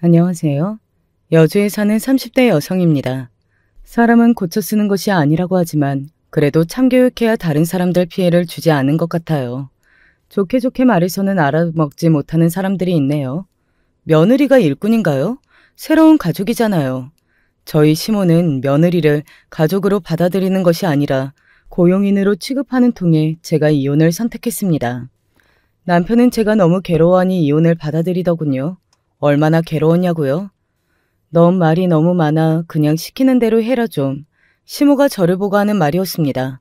안녕하세요. 여주에 사는 30대 여성입니다. 사람은 고쳐 쓰는 것이 아니라고 하지만 그래도 참교육해야 다른 사람들 피해를 주지 않은 것 같아요. 좋게 좋게 말해서는 알아먹지 못하는 사람들이 있네요. 며느리가 일꾼인가요? 새로운 가족이잖아요. 저희 시모는 며느리를 가족으로 받아들이는 것이 아니라 고용인으로 취급하는 통에 제가 이혼을 선택했습니다. 남편은 제가 너무 괴로워하니 이혼을 받아들이더군요. 얼마나 괴로웠냐고요? 넌 말이 너무 많아. 그냥 시키는 대로 해라 좀. 시모가 저를 보고 하는 말이었습니다.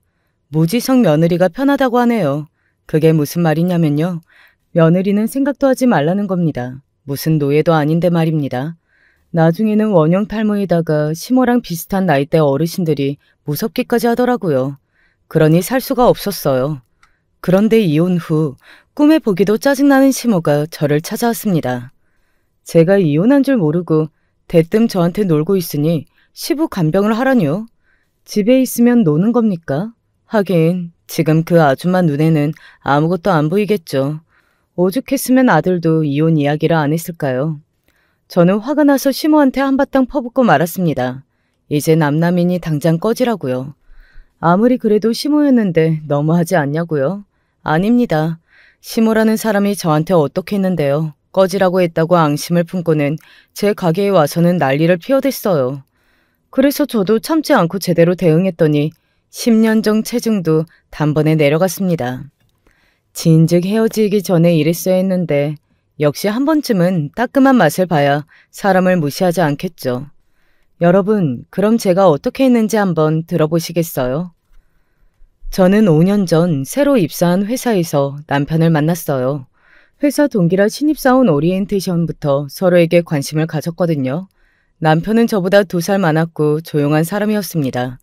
무지성 며느리가 편하다고 하네요. 그게 무슨 말이냐면요. 며느리는 생각도 하지 말라는 겁니다. 무슨 노예도 아닌데 말입니다. 나중에는 원형 탈모에다가 시모랑 비슷한 나이대 어르신들이 무섭기까지 하더라고요. 그러니 살 수가 없었어요. 그런데 이혼 후 꿈에 보기도 짜증나는 시모가 저를 찾아왔습니다. 제가 이혼한 줄 모르고 대뜸 저한테 놀고 있으니 시부 간병을 하라니요. 집에 있으면 노는 겁니까? 하긴 지금 그 아줌마 눈에는 아무것도 안 보이겠죠. 오죽했으면 아들도 이혼 이야기를 안 했을까요? 저는 화가 나서 시모한테 한바탕 퍼붓고 말았습니다. 이제 남남이니 당장 꺼지라고요. 아무리 그래도 시모였는데 너무하지 않냐고요? 아닙니다. 시모라는 사람이 저한테 어떻게 했는데요. 꺼지라고 했다고 앙심을 품고는 제 가게에 와서는 난리를 피워댔어요. 그래서 저도 참지 않고 제대로 대응했더니 10년 전 체중도 단번에 내려갔습니다. 진즉 헤어지기 전에 이랬어야 했는데 역시 한 번쯤은 따끔한 맛을 봐야 사람을 무시하지 않겠죠. 여러분, 그럼 제가 어떻게 했는지 한번 들어보시겠어요? 저는 5년 전 새로 입사한 회사에서 남편을 만났어요. 회사 동기라 신입사원 오리엔테이션부터 서로에게 관심을 가졌거든요. 남편은 저보다 2살 많았고 조용한 사람이었습니다.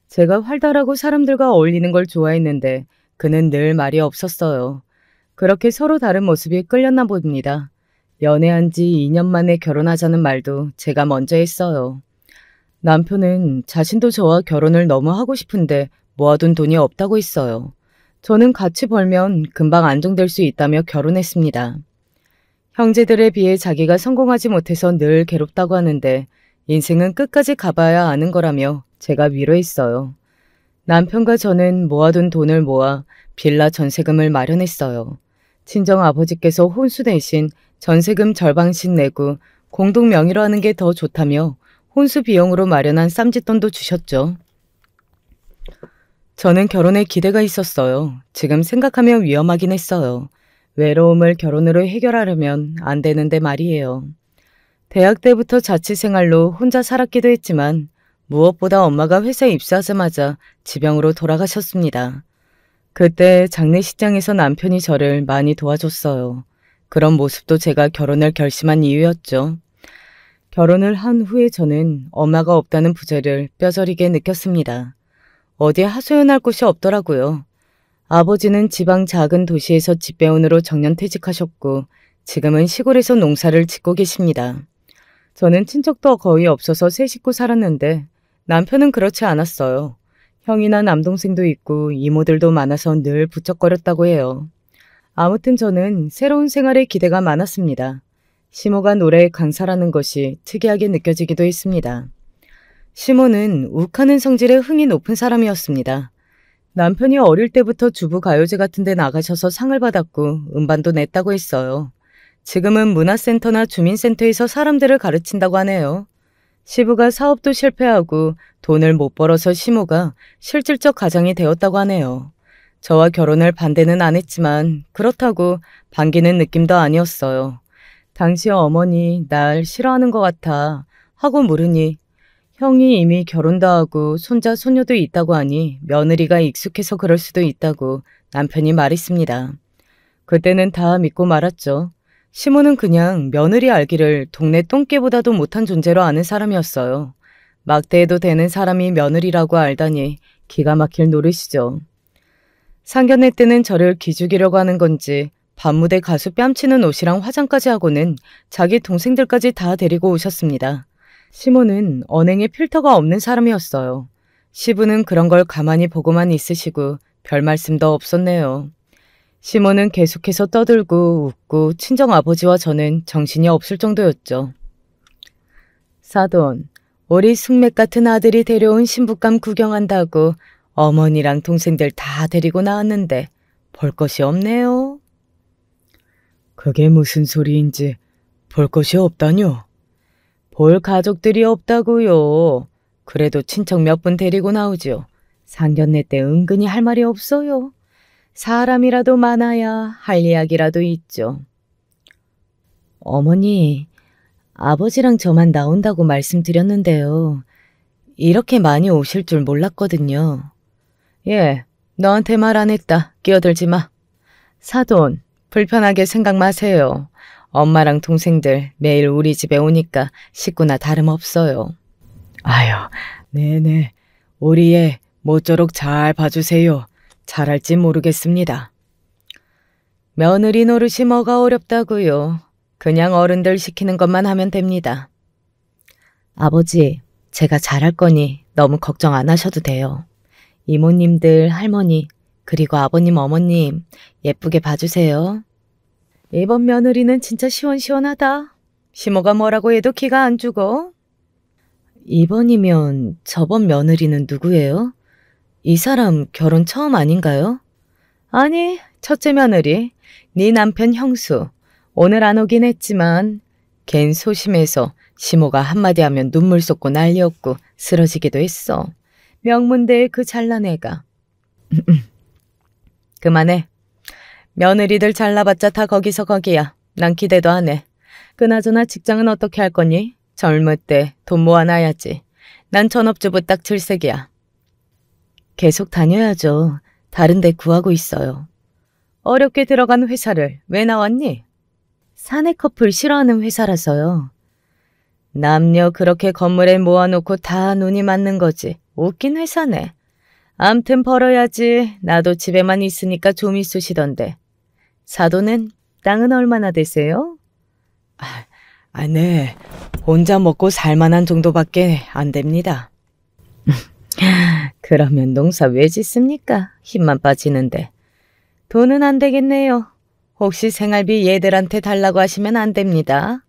제가 활달하고 사람들과 어울리는 걸 좋아했는데 그는 늘 말이 없었어요. 그렇게 서로 다른 모습이 끌렸나 봅니다. 연애한 지 2년 만에 결혼하자는 말도 제가 먼저 했어요. 남편은 자신도 저와 결혼을 너무 하고 싶은데 모아둔 돈이 없다고 했어요. 저는 같이 벌면 금방 안정될 수 있다며 결혼했습니다. 형제들에 비해 자기가 성공하지 못해서 늘 괴롭다고 하는데 인생은 끝까지 가봐야 아는 거라며 제가 위로했어요. 남편과 저는 모아둔 돈을 모아 빌라 전세금을 마련했어요. 친정아버지께서 혼수 대신 전세금 절반씩 내고 공동 명의로 하는 게 더 좋다며 혼수 비용으로 마련한 쌈짓돈도 주셨죠. 저는 결혼에 기대가 있었어요. 지금 생각하면 위험하긴 했어요. 외로움을 결혼으로 해결하려면 안 되는데 말이에요. 대학 때부터 자취생활로 혼자 살았기도 했지만 무엇보다 엄마가 회사에 입사하자마자 지병으로 돌아가셨습니다. 그때 장례식장에서 남편이 저를 많이 도와줬어요. 그런 모습도 제가 결혼을 결심한 이유였죠. 결혼을 한 후에 저는 엄마가 없다는 부재를 뼈저리게 느꼈습니다. 어디에 하소연할 곳이 없더라고요. 아버지는 지방 작은 도시에서 집배원으로 정년퇴직하셨고 지금은 시골에서 농사를 짓고 계십니다. 저는 친척도 거의 없어서 세 식구 살았는데 남편은 그렇지 않았어요. 형이나 남동생도 있고 이모들도 많아서 늘 부쩍거렸다고 해요. 아무튼 저는 새로운 생활에 기대가 많았습니다. 시모가 노래의 강사라는 것이 특이하게 느껴지기도 했습니다. 시모는 욱하는 성질에 흥이 높은 사람이었습니다. 남편이 어릴 때부터 주부 가요제 같은 데 나가셔서 상을 받았고 음반도 냈다고 했어요. 지금은 문화센터나 주민센터에서 사람들을 가르친다고 하네요. 시부가 사업도 실패하고 돈을 못 벌어서 시모가 실질적 가장이 되었다고 하네요. 저와 결혼을 반대는 안 했지만 그렇다고 반기는 느낌도 아니었어요. 당시 어머니 날 싫어하는 것 같아 하고 물으니 형이 이미 결혼도 하고 손자 손녀도 있다고 하니 며느리가 익숙해서 그럴 수도 있다고 남편이 말했습니다. 그때는 다 믿고 말았죠. 시모는 그냥 며느리 알기를 동네 똥개보다도 못한 존재로 아는 사람이었어요. 막대해도 되는 사람이 며느리라고 알다니 기가 막힐 노릇이죠. 상견례 때는 저를 기죽이려고 하는 건지 밤무대 가수 뺨치는 옷이랑 화장까지 하고는 자기 동생들까지 다 데리고 오셨습니다. 시모는 언행에 필터가 없는 사람이었어요. 시부는 그런 걸 가만히 보고만 있으시고 별 말씀도 없었네요. 시모는 계속해서 떠들고 웃고 친정아버지와 저는 정신이 없을 정도였죠. 사돈, 우리 숙맥 같은 아들이 데려온 신부감 구경한다고 어머니랑 동생들 다 데리고 나왔는데 볼 것이 없네요. 그게 무슨 소리인지 볼 것이 없다뇨? 볼 가족들이 없다고요. 그래도 친척 몇 분 데리고 나오죠. 상견례 때 은근히 할 말이 없어요. 사람이라도 많아야 할 이야기라도 있죠. 어머니, 아버지랑 저만 나온다고 말씀드렸는데요. 이렇게 많이 오실 줄 몰랐거든요. 예, 너한테 말 안 했다. 끼어들지 마. 사돈, 불편하게 생각 마세요. 엄마랑 동생들 매일 우리 집에 오니까 식구나 다름없어요. 아유, 네네. 우리 애 모쪼록 잘 봐주세요. 잘할지 모르겠습니다. 며느리 노릇이 뭐가 어렵다고요. 그냥 어른들 시키는 것만 하면 됩니다. 아버지, 제가 잘할 거니 너무 걱정 안 하셔도 돼요. 이모님들, 할머니, 그리고 아버님, 어머님 예쁘게 봐주세요. 이번 며느리는 진짜 시원시원하다. 시모가 뭐라고 해도 기가 안 죽어. 이번이면 저번 며느리는 누구예요? 이 사람 결혼 처음 아닌가요? 아니, 첫째 며느리, 네 남편 형수. 오늘 안 오긴 했지만 걘 소심해서 시모가 한마디 하면 눈물 쏟고 난리였고 쓰러지기도 했어. 명문대의 그 잘난 애가. 그만해. 며느리들 잘나봤자 다 거기서 거기야. 난 기대도 안 해. 그나저나 직장은 어떻게 할 거니? 젊을 때 돈 모아놔야지. 난 전업주부 딱 질색이야. 계속 다녀야죠. 다른 데 구하고 있어요. 어렵게 들어간 회사를 왜 나왔니? 사내 커플 싫어하는 회사라서요. 남녀 그렇게 건물에 모아놓고 다 눈이 맞는 거지. 웃긴 회사네. 암튼 벌어야지. 나도 집에만 있으니까 좀 있으시던데. 사돈은 땅은 얼마나 되세요? 네. 혼자 먹고 살만한 정도밖에 안 됩니다. 그러면 농사 왜 짓습니까? 힘만 빠지는데. 돈은 안 되겠네요. 혹시 생활비 얘들한테 달라고 하시면 안 됩니다.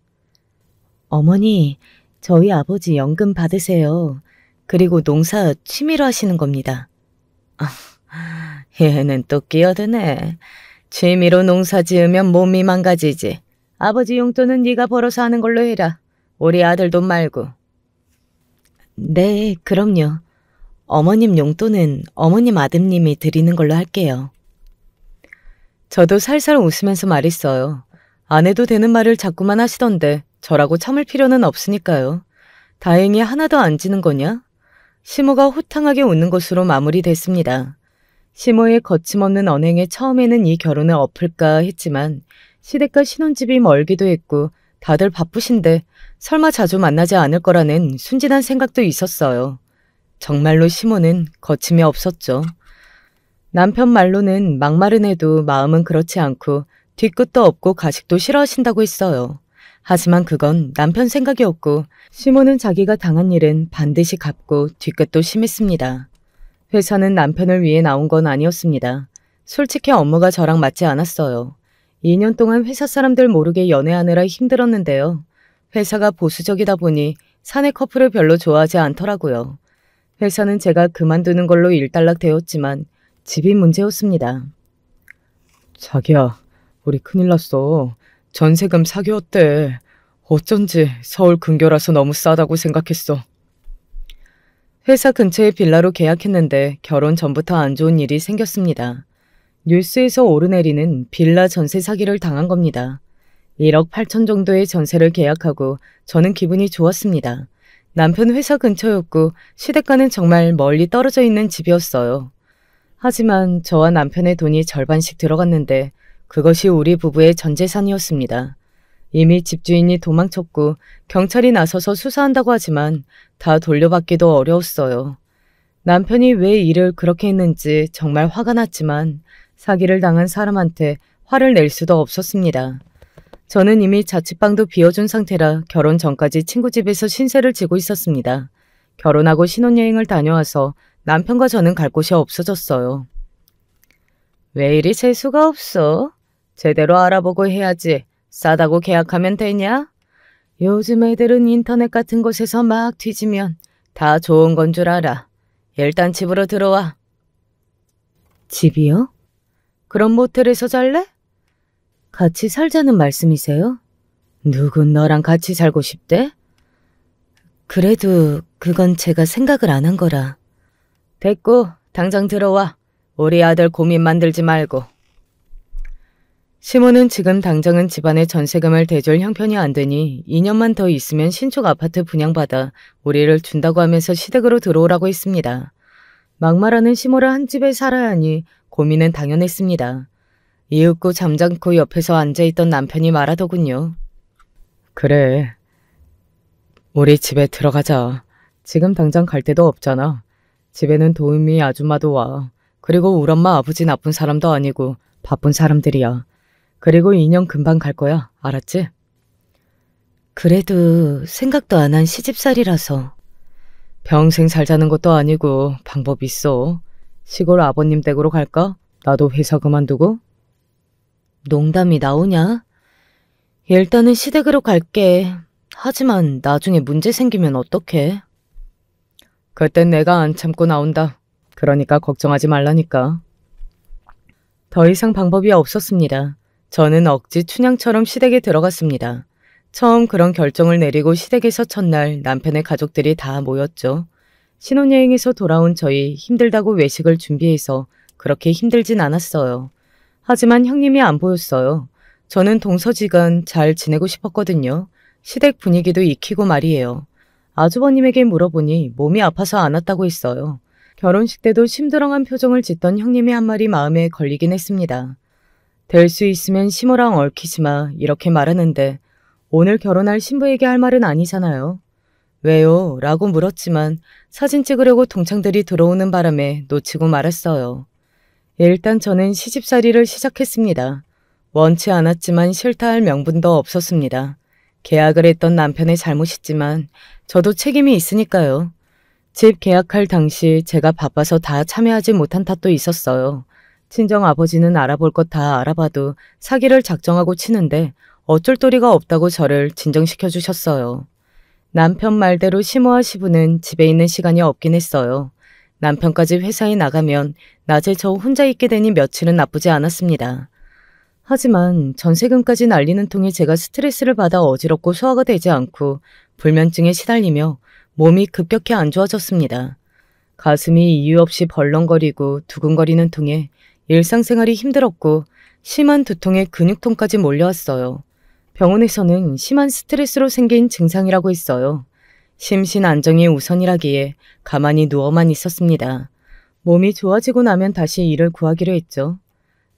어머니, 저희 아버지 연금 받으세요. 그리고 농사 취미로 하시는 겁니다. 얘는 또 끼어드네. 취미로 농사 지으면 몸이 망가지지. 아버지 용돈은 네가 벌어서 하는 걸로 해라. 우리 아들 돈 말고. 네, 그럼요. 어머님 용돈은 어머님 아드님이 드리는 걸로 할게요. 저도 살살 웃으면서 말했어요. 안 해도 되는 말을 자꾸만 하시던데 저라고 참을 필요는 없으니까요. 다행히 하나도 안 지는 거냐? 시모가 호탕하게 웃는 것으로 마무리됐습니다. 시모의 거침없는 언행에 처음에는 이 결혼을 엎을까 했지만 시댁과 신혼집이 멀기도 했고 다들 바쁘신데 설마 자주 만나지 않을 거라는 순진한 생각도 있었어요. 정말로 시모는 거침이 없었죠. 남편 말로는 막말은 해도 마음은 그렇지 않고 뒤끝도 없고 가식도 싫어하신다고 했어요. 하지만 그건 남편 생각이었고 시모는 자기가 당한 일은 반드시 갚고 뒤끝도 심했습니다. 회사는 남편을 위해 나온 건 아니었습니다. 솔직히 업무가 저랑 맞지 않았어요. 2년 동안 회사 사람들 모르게 연애하느라 힘들었는데요. 회사가 보수적이다 보니 사내 커플을 별로 좋아하지 않더라고요. 회사는 제가 그만두는 걸로 일단락되었지만 집이 문제였습니다. 자기야, 우리 큰일 났어. 전세금 사기였대. 어쩐지 서울 근교라서 너무 싸다고 생각했어. 회사 근처에 빌라로 계약했는데 결혼 전부터 안 좋은 일이 생겼습니다. 뉴스에서 오르내리는 빌라 전세 사기를 당한 겁니다. 1억 8천 정도의 전세를 계약하고 저는 기분이 좋았습니다. 남편 회사 근처였고 시댁과는 정말 멀리 떨어져 있는 집이었어요. 하지만 저와 남편의 돈이 절반씩 들어갔는데 그것이 우리 부부의 전 재산이었습니다. 이미 집주인이 도망쳤고 경찰이 나서서 수사한다고 하지만 다 돌려받기도 어려웠어요. 남편이 왜 일을 그렇게 했는지 정말 화가 났지만 사기를 당한 사람한테 화를 낼 수도 없었습니다. 저는 이미 자취방도 비워준 상태라 결혼 전까지 친구 집에서 신세를 지고 있었습니다. 결혼하고 신혼여행을 다녀와서 남편과 저는 갈 곳이 없어졌어요. 왜 이리 재수가 없어? 제대로 알아보고 해야지. 싸다고 계약하면 되냐? 요즘 애들은 인터넷 같은 곳에서 막 뒤지면 다 좋은 건 줄 알아. 일단 집으로 들어와. 집이요? 그럼 모텔에서 잘래? 같이 살자는 말씀이세요? 누군 너랑 같이 살고 싶대? 그래도 그건 제가 생각을 안 한 거라. 됐고, 당장 들어와. 우리 아들 고민 만들지 말고. 시모는 지금 당장은 집안의 전세금을 대줄 형편이 안 되니 2년만 더 있으면 신축 아파트 분양받아 우리를 준다고 하면서 시댁으로 들어오라고 했습니다. 막말하는 시모라 한 집에 살아야 하니 고민은 당연했습니다. 이윽고 잠잠고 옆에서 앉아있던 남편이 말하더군요. 그래. 우리 집에 들어가자. 지금 당장 갈 데도 없잖아. 집에는 도우미 아줌마도 와. 그리고 우리 엄마 아버지 나쁜 사람도 아니고 바쁜 사람들이야. 그리고 2년 금방 갈 거야. 알았지? 그래도 생각도 안 한 시집살이라서. 평생 살자는 것도 아니고 방법 있어. 시골 아버님 댁으로 갈까? 나도 회사 그만두고. 농담이 나오냐? 일단은 시댁으로 갈게. 하지만 나중에 문제 생기면 어떡해? 그땐 내가 안 참고 나온다. 그러니까 걱정하지 말라니까. 더 이상 방법이 없었습니다. 저는 억지 춘향처럼 시댁에 들어갔습니다. 처음 그런 결정을 내리고 시댁에서 첫날 남편의 가족들이 다 모였죠. 신혼여행에서 돌아온 저희 힘들다고 외식을 준비해서 그렇게 힘들진 않았어요. 하지만 형님이 안 보였어요. 저는 동서지간 잘 지내고 싶었거든요. 시댁 분위기도 익히고 말이에요. 아주버님에게 물어보니 몸이 아파서 안 왔다고 했어요. 결혼식 때도 심드렁한 표정을 짓던 형님이 한 말이 마음에 걸리긴 했습니다. 될 수 있으면 시모랑 얽히지 마 이렇게 말하는데 오늘 결혼할 신부에게 할 말은 아니잖아요. 왜요? 라고 물었지만 사진 찍으려고 동창들이 들어오는 바람에 놓치고 말았어요. 일단 저는 시집살이를 시작했습니다. 원치 않았지만 싫다 할 명분도 없었습니다. 계약을 했던 남편의 잘못이지만 저도 책임이 있으니까요. 집 계약할 당시 제가 바빠서 다 참여하지 못한 탓도 있었어요. 친정아버지는 알아볼 것 다 알아봐도 사기를 작정하고 치는데 어쩔 도리가 없다고 저를 진정시켜 주셨어요. 남편 말대로 시모와 시부는 집에 있는 시간이 없긴 했어요. 남편까지 회사에 나가면 낮에 저 혼자 있게 되니 며칠은 나쁘지 않았습니다. 하지만 전세금까지 날리는 통에 제가 스트레스를 받아 어지럽고 소화가 되지 않고 불면증에 시달리며 몸이 급격히 안 좋아졌습니다. 가슴이 이유 없이 벌렁거리고 두근거리는 통에 일상생활이 힘들었고 심한 두통에 근육통까지 몰려왔어요. 병원에서는 심한 스트레스로 생긴 증상이라고 했어요. 심신 안정이 우선이라기에 가만히 누워만 있었습니다. 몸이 좋아지고 나면 다시 일을 구하기로 했죠.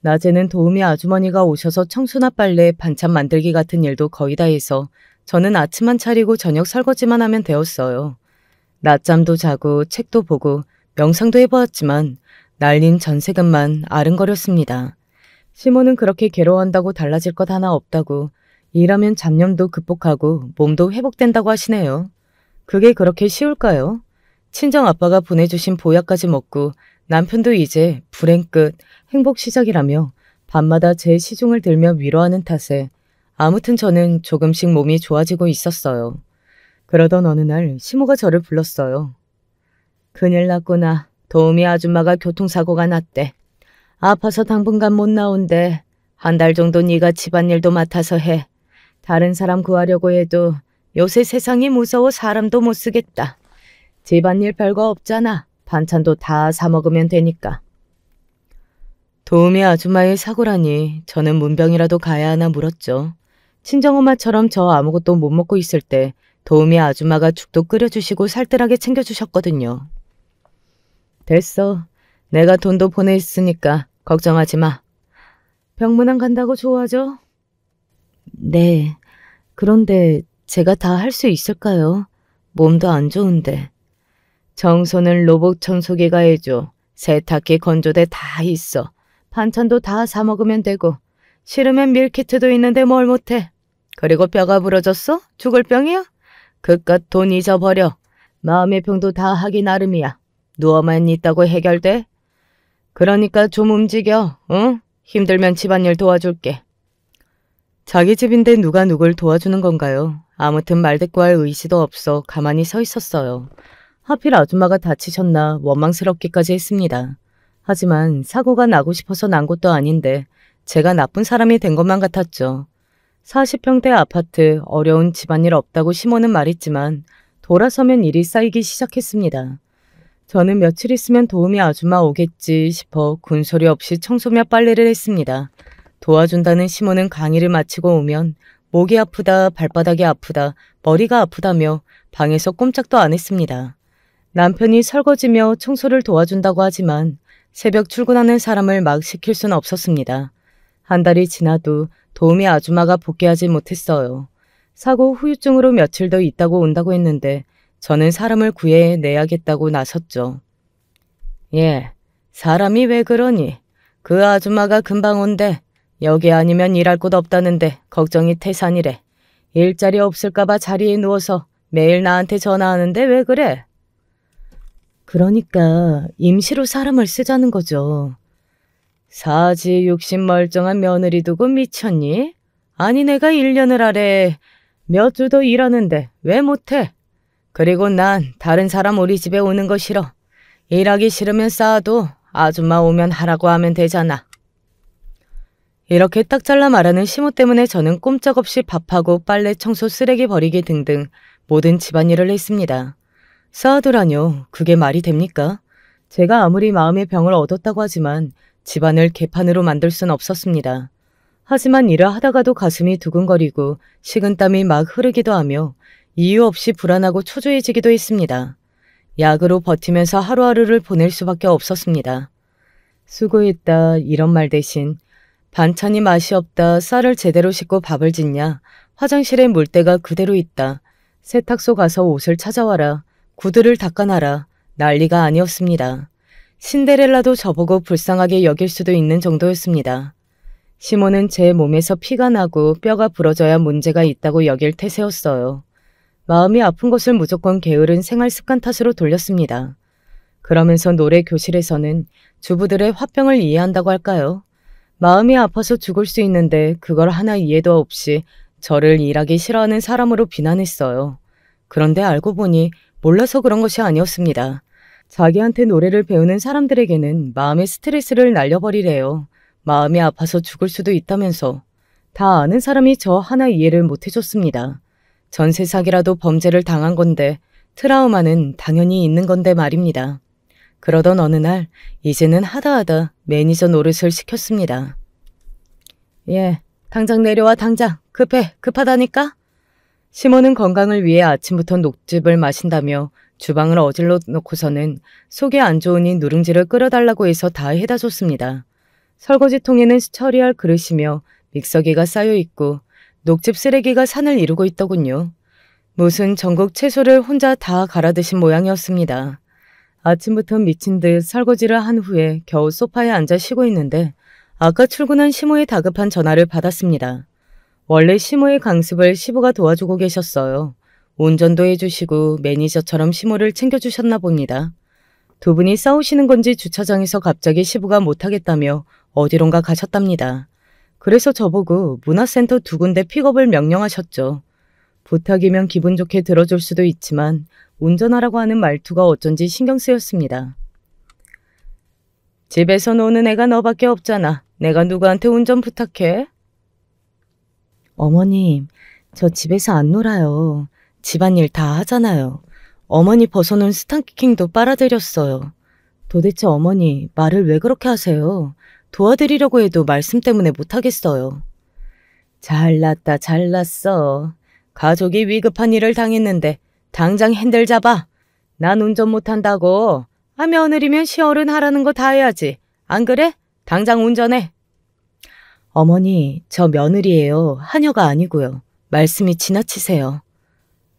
낮에는 도우미 아주머니가 오셔서 청소나 빨래, 반찬 만들기 같은 일도 거의 다 해서 저는 아침만 차리고 저녁 설거지만 하면 되었어요. 낮잠도 자고 책도 보고 명상도 해보았지만 날린 전세금만 아른거렸습니다. 시모는 그렇게 괴로워한다고 달라질 것 하나 없다고 일하면 잡념도 극복하고 몸도 회복된다고 하시네요. 그게 그렇게 쉬울까요? 친정아빠가 보내주신 보약까지 먹고 남편도 이제 불행 끝 행복 시작이라며 밤마다 제 시중을 들며 위로하는 탓에 아무튼 저는 조금씩 몸이 좋아지고 있었어요. 그러던 어느 날 시모가 저를 불렀어요. 큰일 났구나. 도우미 아줌마가 교통사고가 났대. 아파서 당분간 못 나온대. 한 달 정도 네가 집안일도 맡아서 해. 다른 사람 구하려고 해도 요새 세상이 무서워 사람도 못 쓰겠다. 집안일 별거 없잖아. 반찬도 다 사 먹으면 되니까. 도우미 아줌마의 사고라니 저는 문병이라도 가야 하나 물었죠. 친정엄마처럼 저 아무것도 못 먹고 있을 때 도우미 아줌마가 죽도 끓여주시고 살뜰하게 챙겨주셨거든요. 됐어. 내가 돈도 보냈으니까 걱정하지 마. 병문안 간다고 좋아져? 네. 그런데 제가 다 할 수 있을까요? 몸도 안 좋은데. 청소는 로봇 청소기가 해줘. 세탁기, 건조대 다 있어. 반찬도 다 사 먹으면 되고. 싫으면 밀키트도 있는데 뭘 못해. 그리고 뼈가 부러졌어? 죽을 병이야? 그깟 돈 잊어버려. 마음의 병도 다 하기 나름이야. 누워만 있다고 해결돼? 그러니까 좀 움직여, 응? 힘들면 집안일 도와줄게. 자기 집인데 누가 누굴 도와주는 건가요? 아무튼 말대꾸할 의지도 없어 가만히 서 있었어요. 하필 아줌마가 다치셨나 원망스럽기까지 했습니다. 하지만 사고가 나고 싶어서 난 것도 아닌데 제가 나쁜 사람이 된 것만 같았죠. 40평대 아파트, 어려운 집안일 없다고 시모는 말했지만 돌아서면 일이 쌓이기 시작했습니다. 저는 며칠 있으면 도우미 아줌마 오겠지 싶어 군소리 없이 청소며 빨래를 했습니다. 도와준다는 시모는 강의를 마치고 오면 목이 아프다, 발바닥이 아프다, 머리가 아프다며 방에서 꼼짝도 안 했습니다. 남편이 설거지며 청소를 도와준다고 하지만 새벽 출근하는 사람을 막 시킬 수는 없었습니다. 한 달이 지나도 도우미 아줌마가 복귀하지 못했어요. 사고 후유증으로 며칠 더 있다고 온다고 했는데 저는 사람을 구해내야겠다고 나섰죠. 예, 사람이 왜 그러니? 그 아줌마가 금방 온대. 여기 아니면 일할 곳 없다는데 걱정이 태산이래. 일자리 없을까봐 자리에 누워서 매일 나한테 전화하는데 왜 그래? 그러니까 임시로 사람을 쓰자는 거죠. 사지 육신 멀쩡한 며느리 두고 미쳤니? 아니 내가 1년을 하래. 몇 주 더 일하는데 왜 못해? 그리고 난 다른 사람 우리 집에 오는 거 싫어. 일하기 싫으면 싸도 아줌마 오면 하라고 하면 되잖아. 이렇게 딱 잘라 말하는 시모 때문에 저는 꼼짝없이 밥하고 빨래, 청소, 쓰레기 버리기 등등 모든 집안일을 했습니다. 싸두라뇨. 그게 말이 됩니까? 제가 아무리 마음의 병을 얻었다고 하지만 집안을 개판으로 만들 순 없었습니다. 하지만 일을 하다가도 가슴이 두근거리고 식은땀이 막 흐르기도 하며 이유 없이 불안하고 초조해지기도 했습니다. 약으로 버티면서 하루하루를 보낼 수밖에 없었습니다. 수고했다 이런 말 대신 반찬이 맛이 없다, 쌀을 제대로 씻고 밥을 짓냐, 화장실에 물때가 그대로 있다, 세탁소 가서 옷을 찾아와라, 구두를 닦아놔라, 난리가 아니었습니다. 신데렐라도 저보고 불쌍하게 여길 수도 있는 정도였습니다. 시모는 제 몸에서 피가 나고 뼈가 부러져야 문제가 있다고 여길 태세였어요. 마음이 아픈 것을 무조건 게으른 생활 습관 탓으로 돌렸습니다. 그러면서 노래 교실에서는 주부들의 화병을 이해한다고 할까요? 마음이 아파서 죽을 수 있는데 그걸 하나 이해도 없이 저를 일하기 싫어하는 사람으로 비난했어요. 그런데 알고 보니 몰라서 그런 것이 아니었습니다. 자기한테 노래를 배우는 사람들에게는 마음의 스트레스를 날려버리래요. 마음이 아파서 죽을 수도 있다면서. 다 아는 사람이 저 하나 이해를 못해줬습니다. 전세 사기라도 범죄를 당한 건데 트라우마는 당연히 있는 건데 말입니다. 그러던 어느 날 이제는 하다하다 매니저 노릇을 시켰습니다. 예, 당장 내려와 당장. 급해, 급하다니까? 시모는 건강을 위해 아침부터 녹즙을 마신다며 주방을 어질러 놓고서는 속이 안 좋으니 누룽지를 끓여달라고 해서 다 해다 줬습니다. 설거지통에는 처리할 그릇이며 믹서기가 쌓여있고 녹즙 쓰레기가 산을 이루고 있더군요. 무슨 전국 채소를 혼자 다 갈아 드신 모양이었습니다. 아침부터 미친 듯 설거지를 한 후에 겨우 소파에 앉아 쉬고 있는데 아까 출근한 시모의 다급한 전화를 받았습니다. 원래 시모의 강습을 시부가 도와주고 계셨어요. 운전도 해주시고 매니저처럼 시모를 챙겨주셨나 봅니다. 두 분이 싸우시는 건지 주차장에서 갑자기 시부가 못하겠다며 어디론가 가셨답니다. 그래서 저보고 문화센터 2군데 픽업을 명령하셨죠. 부탁이면 기분 좋게 들어줄 수도 있지만 운전하라고 하는 말투가 어쩐지 신경 쓰였습니다. 집에서 노는 애가 너밖에 없잖아. 내가 누구한테 운전 부탁해? 어머님, 저 집에서 안 놀아요. 집안일 다 하잖아요. 어머니 벗어놓은 스타킹도 빨아드렸어요. 도대체 어머니 말을 왜 그렇게 하세요? 도와드리려고 해도 말씀 때문에 못하겠어요. 잘났다 잘났어. 가족이 위급한 일을 당했는데 당장 핸들 잡아. 난 운전 못한다고. 며느리면 시어른 하라는 거 다 해야지. 안 그래? 당장 운전해. 어머니, 저 며느리예요. 하녀가 아니고요. 말씀이 지나치세요.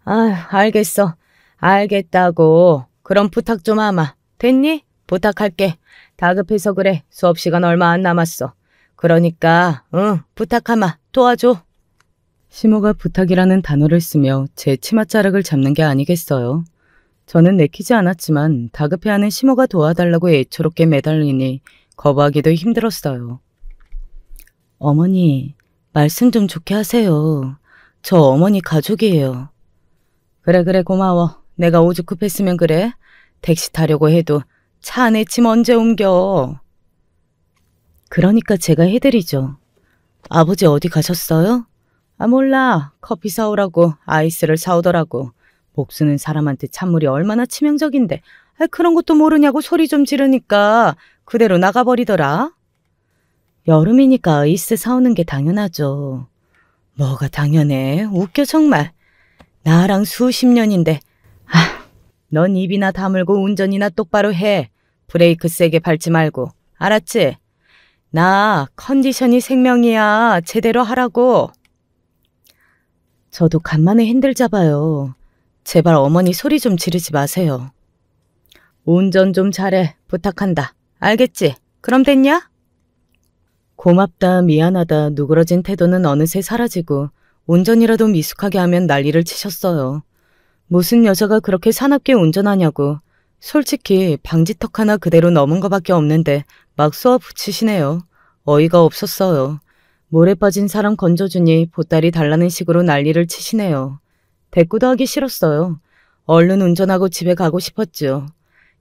알겠어. 알겠다고. 그럼 부탁 좀 하마. 됐니? 부탁할게. 다급해서 그래. 수업 시간 얼마 안 남았어. 그러니까 부탁하마. 도와줘. 시모가 부탁이라는 단어를 쓰며 제 치맛자락을 잡는 게 아니겠어요. 저는 내키지 않았지만 다급해하는 시모가 도와달라고 애초롭게 매달리니 거부하기도 힘들었어요. 어머니, 말씀 좀 좋게 하세요. 저 어머니 가족이에요. 그래 고마워. 내가 오죽 급했으면 그래. 택시 타려고 해도 차 안에 짐 언제 옮겨. 그러니까 제가 해드리죠. 아버지 어디 가셨어요? 아 몰라. 커피 사오라고 아이스를 사오더라고. 목 쓰는 사람한테 찬물이 얼마나 치명적인데 그런 것도 모르냐고 소리 좀 지르니까 그대로 나가버리더라. 여름이니까 아이스 사오는 게 당연하죠. 뭐가 당연해. 웃겨 정말. 나랑 수십 년인데. 넌 입이나 다물고 운전이나 똑바로 해. 브레이크 세게 밟지 말고. 알았지? 나 컨디션이 생명이야. 제대로 하라고. 저도 간만에 핸들 잡아요. 제발 어머니 소리 좀 지르지 마세요. 운전 좀 잘해. 부탁한다. 알겠지? 그럼 됐냐? 고맙다, 미안하다, 누그러진 태도는 어느새 사라지고 운전이라도 미숙하게 하면 난리를 치셨어요. 무슨 여자가 그렇게 사납게 운전하냐고. 솔직히 방지턱 하나 그대로 넘은 것밖에 없는데 막 쏘아 붙이시네요. 어이가 없었어요. 물에 빠진 사람 건져주니 보따리 달라는 식으로 난리를 치시네요. 대꾸도 하기 싫었어요. 얼른 운전하고 집에 가고 싶었죠.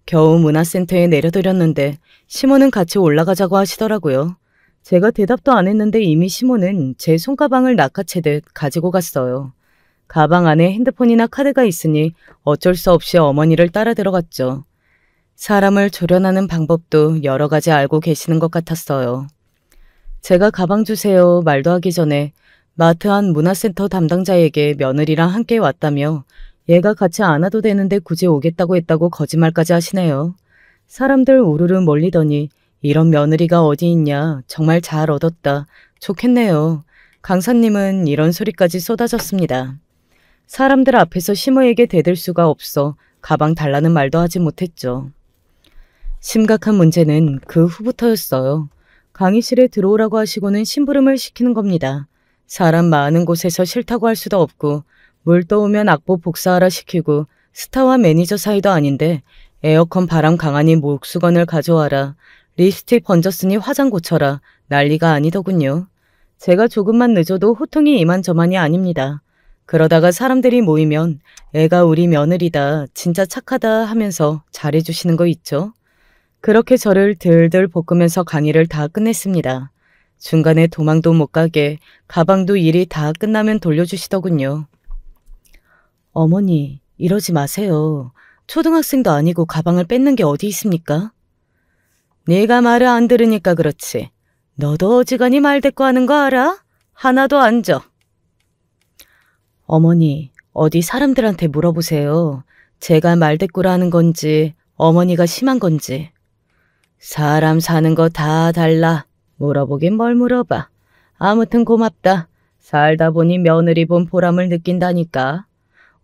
겨우 문화센터에 내려드렸는데 시모는 같이 올라가자고 하시더라고요. 제가 대답도 안 했는데 이미 시모는 제 손가방을 낚아채듯 가지고 갔어요. 가방 안에 핸드폰이나 카드가 있으니 어쩔 수 없이 어머니를 따라 들어갔죠. 사람을 조련하는 방법도 여러 가지 알고 계시는 것 같았어요. 제가 가방 주세요 말도 하기 전에 마트 안 문화센터 담당자에게 며느리랑 함께 왔다며 얘가 같이 안 와도 되는데 굳이 오겠다고 했다고 거짓말까지 하시네요. 사람들 우르르 몰리더니 이런 며느리가 어디 있냐. 정말 잘 얻었다. 좋겠네요. 강사님은 이런 소리까지 쏟아졌습니다. 사람들 앞에서 시모에게 대들 수가 없어 가방 달라는 말도 하지 못했죠. 심각한 문제는 그 후부터였어요. 강의실에 들어오라고 하시고는 심부름을 시키는 겁니다. 사람 많은 곳에서 싫다고 할 수도 없고 물 떠오면 악보 복사하라 시키고 스타와 매니저 사이도 아닌데 에어컨 바람 강하니 목수건을 가져와라. 립스틱 번졌으니 화장 고쳐라. 난리가 아니더군요. 제가 조금만 늦어도 호통이 이만저만이 아닙니다. 그러다가 사람들이 모이면 애가 우리 며느리다. 진짜 착하다 하면서 잘해주시는 거 있죠. 그렇게 저를 들들 볶으면서 강의를 다 끝냈습니다. 중간에 도망도 못 가게 가방도 일이 다 끝나면 돌려주시더군요. 어머니, 이러지 마세요. 초등학생도 아니고 가방을 뺏는 게 어디 있습니까? 네가 말을 안 들으니까 그렇지. 너도 어지간히 말대꾸 하는 거 알아? 하나도 안 져. 어머니, 어디 사람들한테 물어보세요. 제가 말대꾸를 하는 건지 어머니가 심한 건지. 사람 사는 거 다 달라. 물어보긴 뭘 물어봐. 아무튼 고맙다. 살다 보니 며느리 본 보람을 느낀다니까.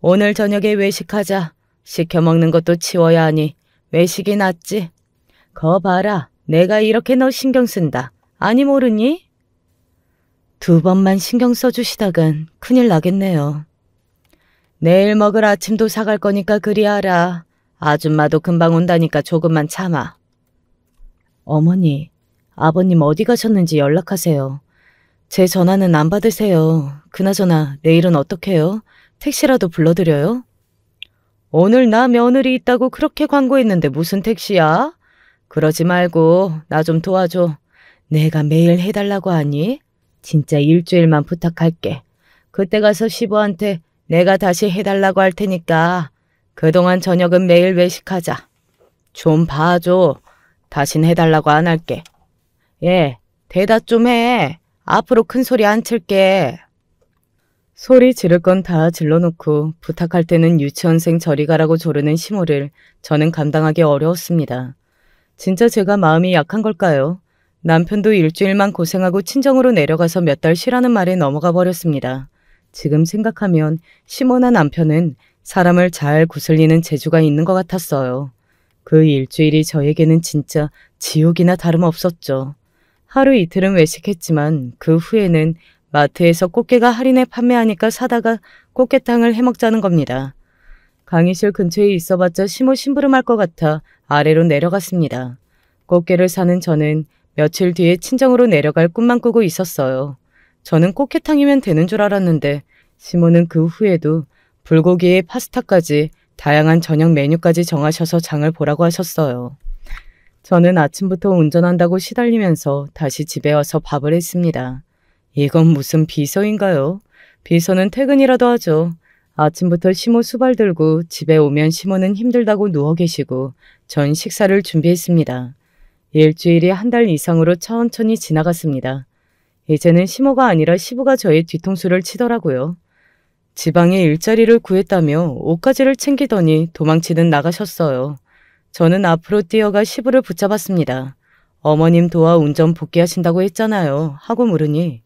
오늘 저녁에 외식하자. 시켜 먹는 것도 치워야 하니 외식이 낫지. 거 봐라. 내가 이렇게 너 신경 쓴다. 아니 모르니? 2번만 신경 써주시다간 큰일 나겠네요. 내일 먹을 아침도 사갈 거니까 그리 하라. 아줌마도 금방 온다니까 조금만 참아. 어머니, 아버님 어디 가셨는지 연락하세요. 제 전화는 안 받으세요. 그나저나 내일은 어떡해요? 택시라도 불러드려요? 오늘 나 며느리 있다고 그렇게 광고했는데 무슨 택시야? 그러지 말고 나 좀 도와줘. 내가 매일 해달라고 하니? 진짜 일주일만 부탁할게. 그때 가서 시부한테 내가 다시 해달라고 할 테니까 그동안 저녁은 매일 외식하자. 좀 봐줘. 다신 해달라고 안 할게. 예, 대답 좀 해. 앞으로 큰 소리 안 칠게. 소리 지를 건 다 질러놓고 부탁할 때는 유치원생 저리 가라고 조르는 시모를 저는 감당하기 어려웠습니다. 진짜 제가 마음이 약한 걸까요? 남편도 일주일만 고생하고 친정으로 내려가서 몇 달 쉬라는 말에 넘어가 버렸습니다. 지금 생각하면 시모나 남편은 사람을 잘 구슬리는 재주가 있는 것 같았어요. 그 일주일이 저에게는 진짜 지옥이나 다름없었죠. 하루 이틀은 외식했지만 그 후에는 마트에서 꽃게가 할인에 판매하니까 사다가 꽃게탕을 해먹자는 겁니다. 강의실 근처에 있어봤자 시모 심부름할 것 같아 아래로 내려갔습니다. 꽃게를 사는 저는 며칠 뒤에 친정으로 내려갈 꿈만 꾸고 있었어요. 저는 꽃게탕이면 되는 줄 알았는데 시모는 그 후에도 불고기에 파스타까지 다양한 저녁 메뉴까지 정하셔서 장을 보라고 하셨어요. 저는 아침부터 운전한다고 시달리면서 다시 집에 와서 밥을 했습니다. 이건 무슨 비서인가요? 비서는 퇴근이라도 하죠. 아침부터 시모 수발 들고 집에 오면 시모는 힘들다고 누워 계시고 전 식사를 준비했습니다. 일주일이 한 달 이상으로 천천히 지나갔습니다. 이제는 시모가 아니라 시부가 저의 뒤통수를 치더라고요. 지방에 일자리를 구했다며 옷가지를 챙기더니 도망치듯 나가셨어요. 저는 앞으로 뛰어가 시부를 붙잡았습니다. 어머님 도와 운전 복귀하신다고 했잖아요. 하고 물으니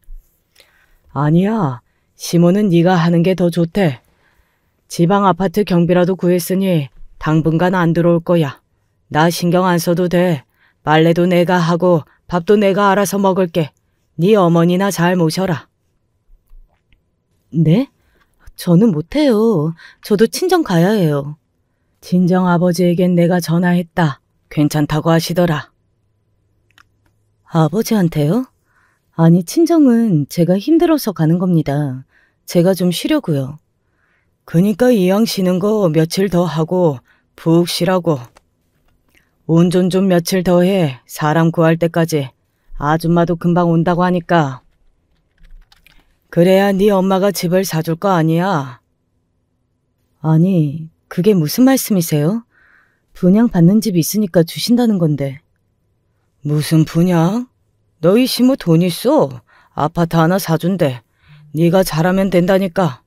아니야. 시모는 네가 하는 게 더 좋대. 지방 아파트 경비라도 구했으니 당분간 안 들어올 거야. 나 신경 안 써도 돼. 빨래도 내가 하고 밥도 내가 알아서 먹을게. 네 어머니나 잘 모셔라. 네? 저는 못해요. 저도 친정 가야 해요. 친정 아버지에겐 내가 전화했다. 괜찮다고 하시더라. 아버지한테요? 아니, 친정은 제가 힘들어서 가는 겁니다. 제가 좀 쉬려고요. 그니까 이왕 쉬는 거 며칠 더 하고 푹 쉬라고. 운전 좀 며칠 더 해. 사람 구할 때까지. 아줌마도 금방 온다고 하니까. 그래야 네 엄마가 집을 사줄 거 아니야. 아니, 그게 무슨 말씀이세요? 분양받는 집 있으니까 주신다는 건데. 무슨 분양? 너희 시모 돈 있어. 아파트 하나 사준대. 네가 잘하면 된다니까.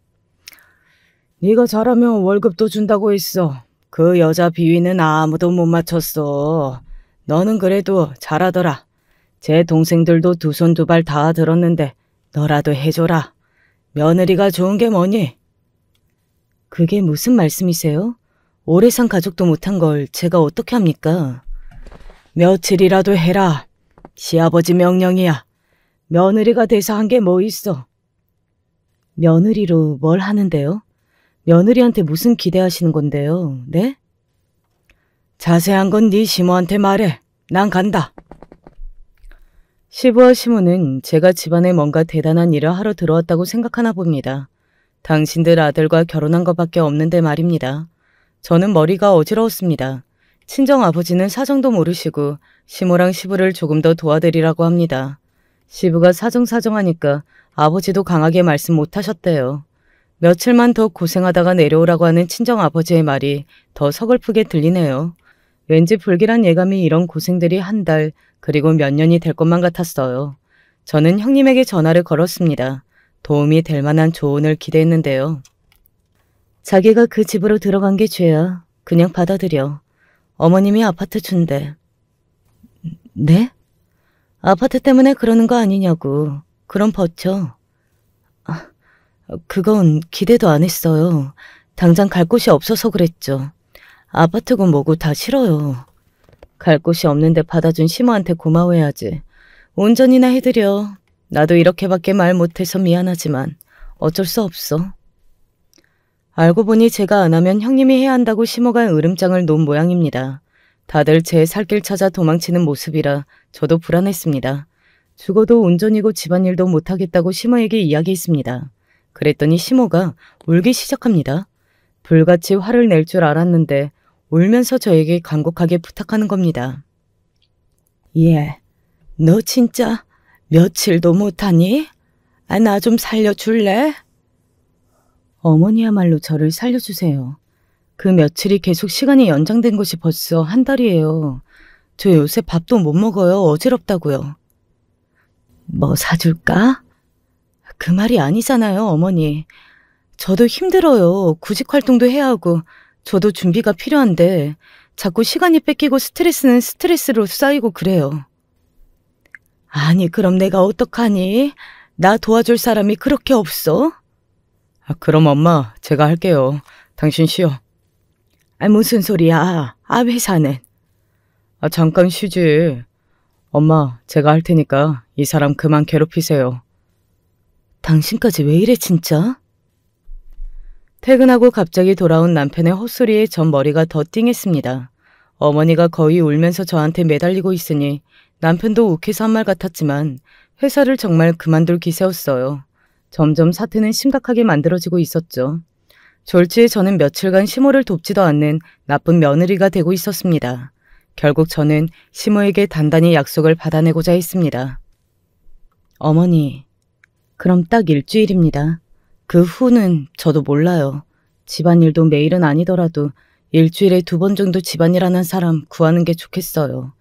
네가 잘하면 월급도 준다고 했어. 그 여자 비위는 아무도 못 맞췄어. 너는 그래도 잘하더라. 제 동생들도 두 손 두 발 다 들었는데 너라도 해줘라. 며느리가 좋은 게 뭐니? 그게 무슨 말씀이세요? 오래 산 가족도 못한 걸 제가 어떻게 합니까? 며칠이라도 해라. 시아버지 명령이야. 며느리가 돼서 한 게 뭐 있어? 며느리로 뭘 하는데요? 며느리한테 무슨 기대하시는 건데요? 네? 자세한 건 네 시모한테 말해. 난 간다. 시부와 시모는 제가 집안에 뭔가 대단한 일을 하러 들어왔다고 생각하나 봅니다. 당신들 아들과 결혼한 것밖에 없는데 말입니다. 저는 머리가 어지러웠습니다. 친정아버지는 사정도 모르시고 시모랑 시부를 조금 더 도와드리라고 합니다. 시부가 사정하니까 아버지도 강하게 말씀 못하셨대요. 며칠만 더 고생하다가 내려오라고 하는 친정아버지의 말이 더 서글프게 들리네요. 왠지 불길한 예감이 이런 고생들이 한 달 그리고 몇 년이 될 것만 같았어요. 저는 형님에게 전화를 걸었습니다. 도움이 될 만한 조언을 기대했는데요. 자기가 그 집으로 들어간 게 죄야. 그냥 받아들여. 어머님이 아파트 준대. 네? 아파트 때문에 그러는 거 아니냐고. 그럼 버텨. 그건 기대도 안 했어요. 당장 갈 곳이 없어서 그랬죠. 아파트고 뭐고 다 싫어요. 갈 곳이 없는데 받아준 시모한테 고마워해야지. 운전이나 해드려. 나도 이렇게밖에 말 못해서 미안하지만 어쩔 수 없어. 알고 보니 제가 안 하면 형님이 해야 한다고 시모가 으름장을 놓은 모양입니다. 다들 제 살길 찾아 도망치는 모습이라 저도 불안했습니다. 죽어도 운전이고 집안일도 못하겠다고 시모에게 이야기했습니다. 그랬더니 시모가 울기 시작합니다. 불같이 화를 낼 줄 알았는데 울면서 저에게 간곡하게 부탁하는 겁니다. 예, 너 진짜 며칠도 못하니? 나 좀 살려줄래? 어머니야말로 저를 살려주세요. 그 며칠이 계속 시간이 연장된 것이 벌써 한 달이에요. 저 요새 밥도 못 먹어요. 어지럽다고요. 뭐 사줄까? 그 말이 아니잖아요, 어머니. 저도 힘들어요. 구직 활동도 해야 하고 저도 준비가 필요한데 자꾸 시간이 뺏기고 스트레스는 스트레스로 쌓이고 그래요. 아니, 그럼 내가 어떡하니? 나 도와줄 사람이 그렇게 없어? 그럼 엄마, 제가 할게요. 당신 쉬어. 무슨 소리야? 회사는? 잠깐 쉬지. 엄마, 제가 할 테니까 이 사람 그만 괴롭히세요. 당신까지 왜 이래 진짜? 퇴근하고 갑자기 돌아온 남편의 헛소리에 전 머리가 더 띵했습니다. 어머니가 거의 울면서 저한테 매달리고 있으니 남편도 욱해서 한 말 같았지만 회사를 정말 그만둘 기세였어요. 점점 사태는 심각하게 만들어지고 있었죠. 졸지에 저는 며칠간 시모를 돕지도 않는 나쁜 며느리가 되고 있었습니다. 결국 저는 시모에게 단단히 약속을 받아내고자 했습니다. 어머니, 그럼 딱 일주일입니다. 그 후는 저도 몰라요. 집안일도 매일은 아니더라도 일주일에 2번 정도 집안일 하는 사람 구하는 게 좋겠어요.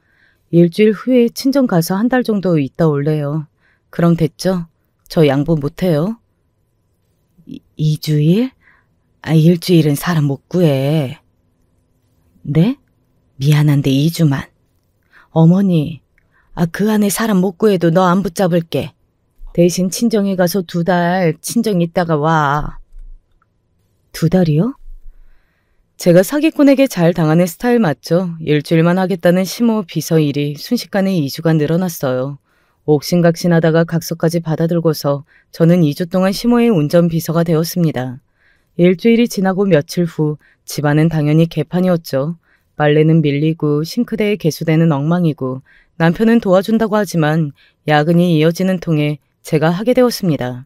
일주일 후에 친정 가서 1달 정도 있다 올래요. 그럼 됐죠? 저 양보 못해요. 2주일? 일주일은 사람 못 구해. 네? 미안한데 2주만. 어머니, 그 안에 사람 못 구해도 너 안 붙잡을게. 대신 친정에 가서 2달 친정 있다가 와. 2달이요? 제가 사기꾼에게 잘 당하는 스타일 맞죠? 일주일만 하겠다는 시모 비서 일이 순식간에 2주가 늘어났어요. 옥신각신하다가 각서까지 받아들고서 저는 2주 동안 시모의 운전비서가 되었습니다. 일주일이 지나고 며칠 후 집안은 당연히 개판이었죠. 빨래는 밀리고 싱크대에 개수대는 엉망이고 남편은 도와준다고 하지만 야근이 이어지는 통에 제가 하게 되었습니다.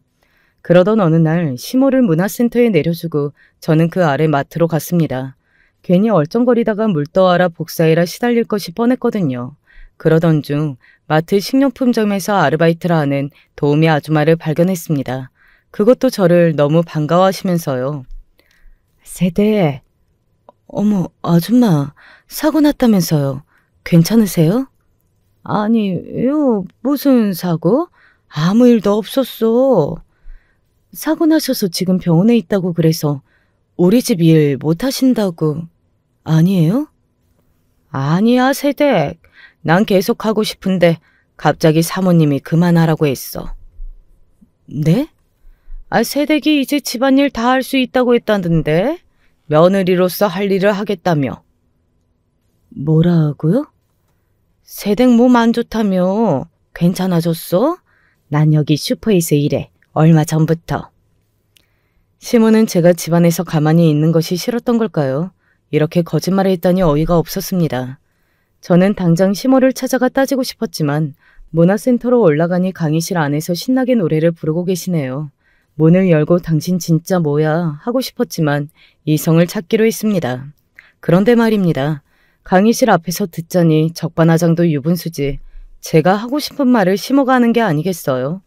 그러던 어느 날 시모를 문화센터에 내려주고 저는 그 아래 마트로 갔습니다. 괜히 얼쩡거리다가 물 떠와라 복사해라 시달릴 것이 뻔했거든요. 그러던 중 마트 식료품점에서 아르바이트를 하는 도우미 아주마를 발견했습니다. 그것도 저를 너무 반가워하시면서요. 세대, 어머 아줌마 사고 났다면서요. 괜찮으세요? 아니요, 무슨 사고? 아무 일도 없었어. 사고 나셔서 지금 병원에 있다고 그래서 우리 집 일 못하신다고. 아니에요? 아니야, 세댁. 난 계속 하고 싶은데 갑자기 사모님이 그만하라고 했어. 네? 세댁이 이제 집안일 다 할 수 있다고 했다던데? 며느리로서 할 일을 하겠다며. 뭐라고요? 세댁 몸 안 좋다며. 괜찮아졌어? 난 여기 슈퍼에서 일해. 얼마 전부터. 시모는 제가 집안에서 가만히 있는 것이 싫었던 걸까요? 이렇게 거짓말을 했다니 어이가 없었습니다. 저는 당장 시모를 찾아가 따지고 싶었지만 문화센터로 올라가니 강의실 안에서 신나게 노래를 부르고 계시네요. 문을 열고 당신 진짜 뭐야 하고 싶었지만 이성을 찾기로 했습니다. 그런데 말입니다. 강의실 앞에서 듣자니 적반하장도 유분수지. 제가 하고 싶은 말을 시모가 하는 게 아니겠어요?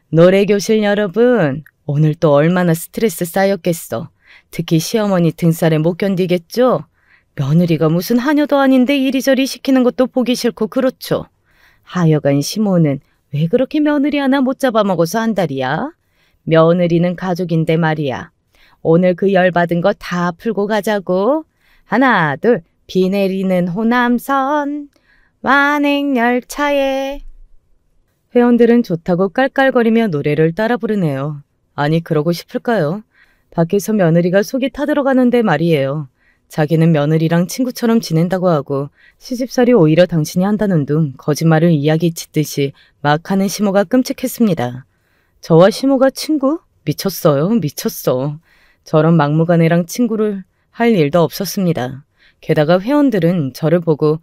노래교실 여러분, 오늘 또 얼마나 스트레스 쌓였겠어. 특히 시어머니 등살에 못 견디겠죠? 며느리가 무슨 하녀도 아닌데 이리저리 시키는 것도 보기 싫고 그렇죠. 하여간 시모는 왜 그렇게 며느리 하나 못 잡아먹어서 안달이야? 며느리는 가족인데 말이야. 오늘 그 열받은 거 다 풀고 가자고. 하나, 둘, 비 내리는 호남선, 완행열차에. 회원들은 좋다고 깔깔거리며 노래를 따라 부르네요. 아니 그러고 싶을까요? 밖에서 며느리가 속이 타들어가는데 말이에요. 자기는 며느리랑 친구처럼 지낸다고 하고 시집살이 오히려 당신이 한다는 둥 거짓말을 이야기 짓듯이 막 하는 시모가 끔찍했습니다. 저와 시모가 친구? 미쳤어요. 미쳤어. 저런 막무가내랑 친구를 할 일도 없었습니다. 게다가 회원들은 저를 보고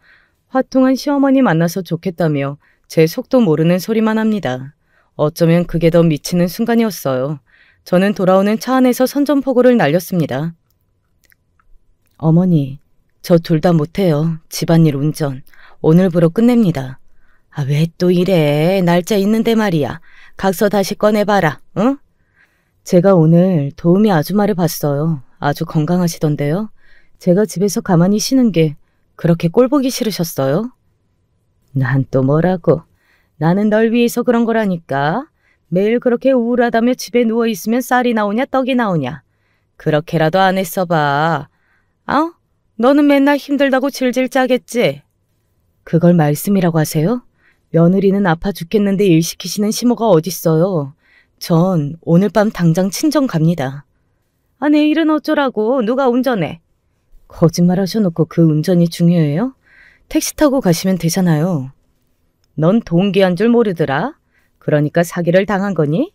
화통한 시어머니 만나서 좋겠다며 제 속도 모르는 소리만 합니다. 어쩌면 그게 더 미치는 순간이었어요. 저는 돌아오는 차 안에서 선전포고를 날렸습니다. 어머니, 저 둘 다 못해요. 집안일 운전. 오늘부로 끝냅니다. 왜 또 이래? 날짜 있는데 말이야. 각서 다시 꺼내봐라. 응? 제가 오늘 도우미 아줌마를 봤어요. 아주 건강하시던데요. 제가 집에서 가만히 쉬는 게 그렇게 꼴보기 싫으셨어요? 난 또 뭐라고. 나는 널 위해서 그런 거라니까. 매일 그렇게 우울하다며 집에 누워있으면 쌀이 나오냐 떡이 나오냐. 그렇게라도 안 했어봐. 너는 맨날 힘들다고 질질 짜겠지? 그걸 말씀이라고 하세요? 며느리는 아파 죽겠는데 일 시키시는 시모가 어딨어요. 전 오늘 밤 당장 친정 갑니다. 내일은 어쩌라고. 누가 운전해? 거짓말 하셔놓고 그 운전이 중요해요? 택시 타고 가시면 되잖아요. 넌 동기한 줄 모르더라. 그러니까 사기를 당한 거니?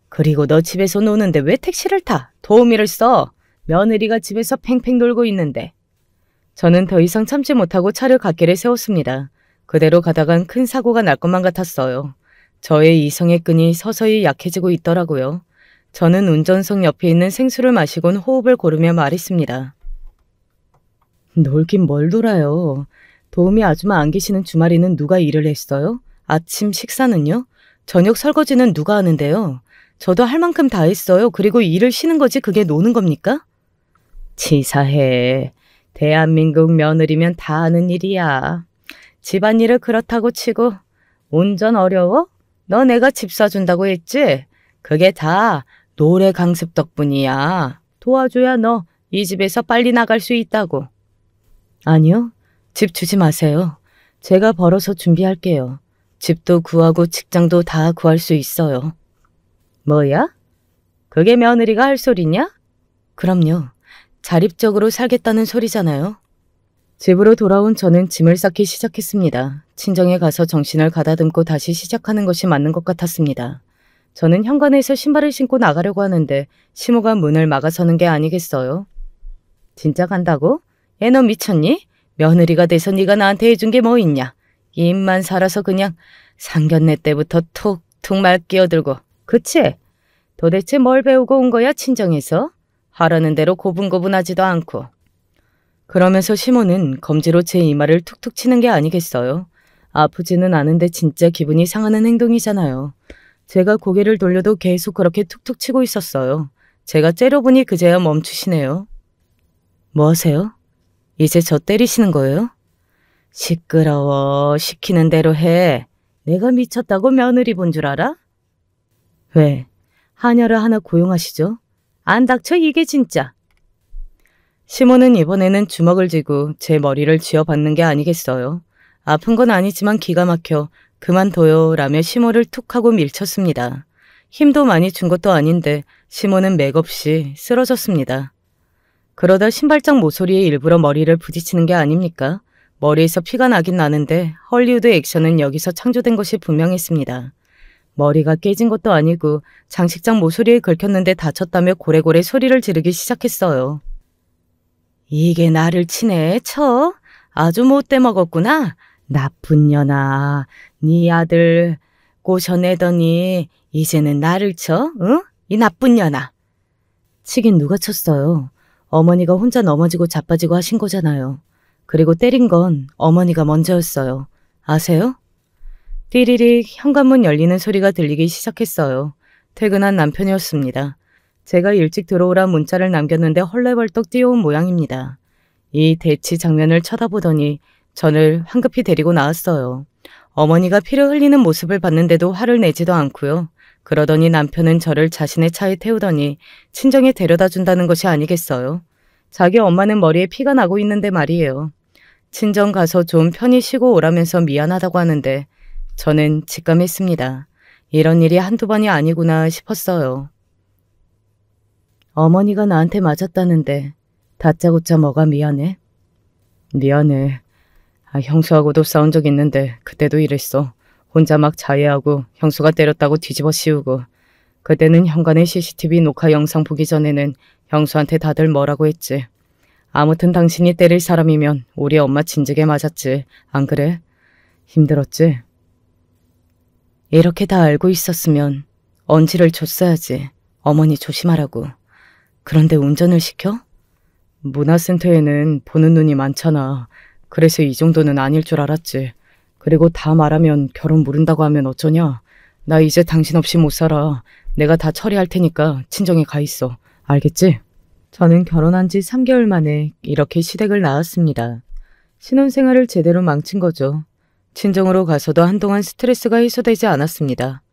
그리고 너 집에서 노는데 왜 택시를 타? 도우미를 써. 며느리가 집에서 팽팽 놀고 있는데. 저는 더 이상 참지 못하고 차를 갓길에 세웠습니다. 그대로 가다간 큰 사고가 날 것만 같았어요. 저의 이성의 끈이 서서히 약해지고 있더라고요. 저는 운전석 옆에 있는 생수를 마시곤 호흡을 고르며 말했습니다. 놀긴 뭘 놀아요. 도우미 아줌마 안 계시는 주말에는 누가 일을 했어요? 아침 식사는요? 저녁 설거지는 누가 하는데요? 저도 할 만큼 다 했어요. 그리고 일을 쉬는 거지 그게 노는 겁니까? 치사해. 대한민국 며느리면 다 하는 일이야. 집안일을 그렇다고 치고 운전 어려워? 너 내가 집 사준다고 했지? 그게 다 노래 강습 덕분이야. 도와줘야 너 이 집에서 빨리 나갈 수 있다고. 아니요. 집 주지 마세요. 제가 벌어서 준비할게요. 집도 구하고 직장도 다 구할 수 있어요. 뭐야? 그게 며느리가 할 소리냐? 그럼요. 자립적으로 살겠다는 소리잖아요. 집으로 돌아온 저는 짐을 쌓기 시작했습니다. 친정에 가서 정신을 가다듬고 다시 시작하는 것이 맞는 것 같았습니다. 저는 현관에서 신발을 신고 나가려고 하는데 시모가 문을 막아서는 게 아니겠어요. 진짜 간다고? 얘 너 미쳤니? 며느리가 돼서 네가 나한테 해준 게 뭐 있냐? 입만 살아서 그냥 상견례 때부터 툭툭 말 끼어들고. 그치? 도대체 뭘 배우고 온 거야 친정에서? 하라는 대로 고분고분하지도 않고. 그러면서 시모는 검지로 제 이마를 툭툭 치는 게 아니겠어요. 아프지는 않은데 진짜 기분이 상하는 행동이잖아요. 제가 고개를 돌려도 계속 그렇게 툭툭 치고 있었어요. 제가 째려보니 그제야 멈추시네요. 뭐 하세요? 이제 저 때리시는 거예요? 시끄러워. 시키는 대로 해. 내가 미쳤다고 며느리 본 줄 알아? 왜? 하녀를 하나 고용하시죠? 안 닥쳐 이게 진짜. 시모는 이번에는 주먹을 쥐고 제 머리를 쥐어받는 게 아니겠어요. 아픈 건 아니지만 기가 막혀 그만둬요 라며 시모를 툭 하고 밀쳤습니다. 힘도 많이 준 것도 아닌데 시모는 맥없이 쓰러졌습니다. 그러다 신발장 모서리에 일부러 머리를 부딪히는 게 아닙니까? 머리에서 피가 나긴 나는데 헐리우드 액션은 여기서 창조된 것이 분명했습니다. 머리가 깨진 것도 아니고 장식장 모서리에 긁혔는데 다쳤다며 고래고래 소리를 지르기 시작했어요. 이게 나를 치네 쳐? 아주 못돼 먹었구나. 나쁜 년아. 네 아들 꼬셔내더니 이제는 나를 쳐? 응? 이 나쁜 년아. 치긴 누가 쳤어요. 어머니가 혼자 넘어지고 자빠지고 하신 거잖아요. 그리고 때린 건 어머니가 먼저였어요. 아세요? 띠리릭 현관문 열리는 소리가 들리기 시작했어요. 퇴근한 남편이었습니다. 제가 일찍 들어오라 문자를 남겼는데 헐레벌떡 뛰어온 모양입니다. 이 대치 장면을 쳐다보더니 저를 황급히 데리고 나왔어요. 어머니가 피를 흘리는 모습을 봤는데도 화를 내지도 않고요. 그러더니 남편은 저를 자신의 차에 태우더니 친정에 데려다 준다는 것이 아니겠어요. 자기 엄마는 머리에 피가 나고 있는데 말이에요. 친정 가서 좀 편히 쉬고 오라면서 미안하다고 하는데 저는 직감했습니다. 이런 일이 한두 번이 아니구나 싶었어요. 어머니가 나한테 맞았다는데 다짜고짜 뭐가 미안해? 미안해. 형수하고도 싸운 적 있는데 그때도 이랬어. 혼자 막 자해하고 형수가 때렸다고 뒤집어 씌우고. 그때는 현관에 CCTV 녹화 영상 보기 전에는 형수한테 다들 뭐라고 했지. 아무튼 당신이 때릴 사람이면 우리 엄마 진즉에 맞았지. 안 그래? 힘들었지? 이렇게 다 알고 있었으면 언지를 줬어야지. 어머니 조심하라고. 그런데 운전을 시켜? 문화센터에는 보는 눈이 많잖아. 그래서 이 정도는 아닐 줄 알았지. 그리고 다 말하면 결혼 모른다고 하면 어쩌냐. 나 이제 당신 없이 못 살아. 내가 다 처리할 테니까 친정에 가 있어. 알겠지? 저는 결혼한 지 3개월 만에 이렇게 시댁을 나왔습니다. 신혼생활을 제대로 망친 거죠. 친정으로 가서도 한동안 스트레스가 해소되지 않았습니다.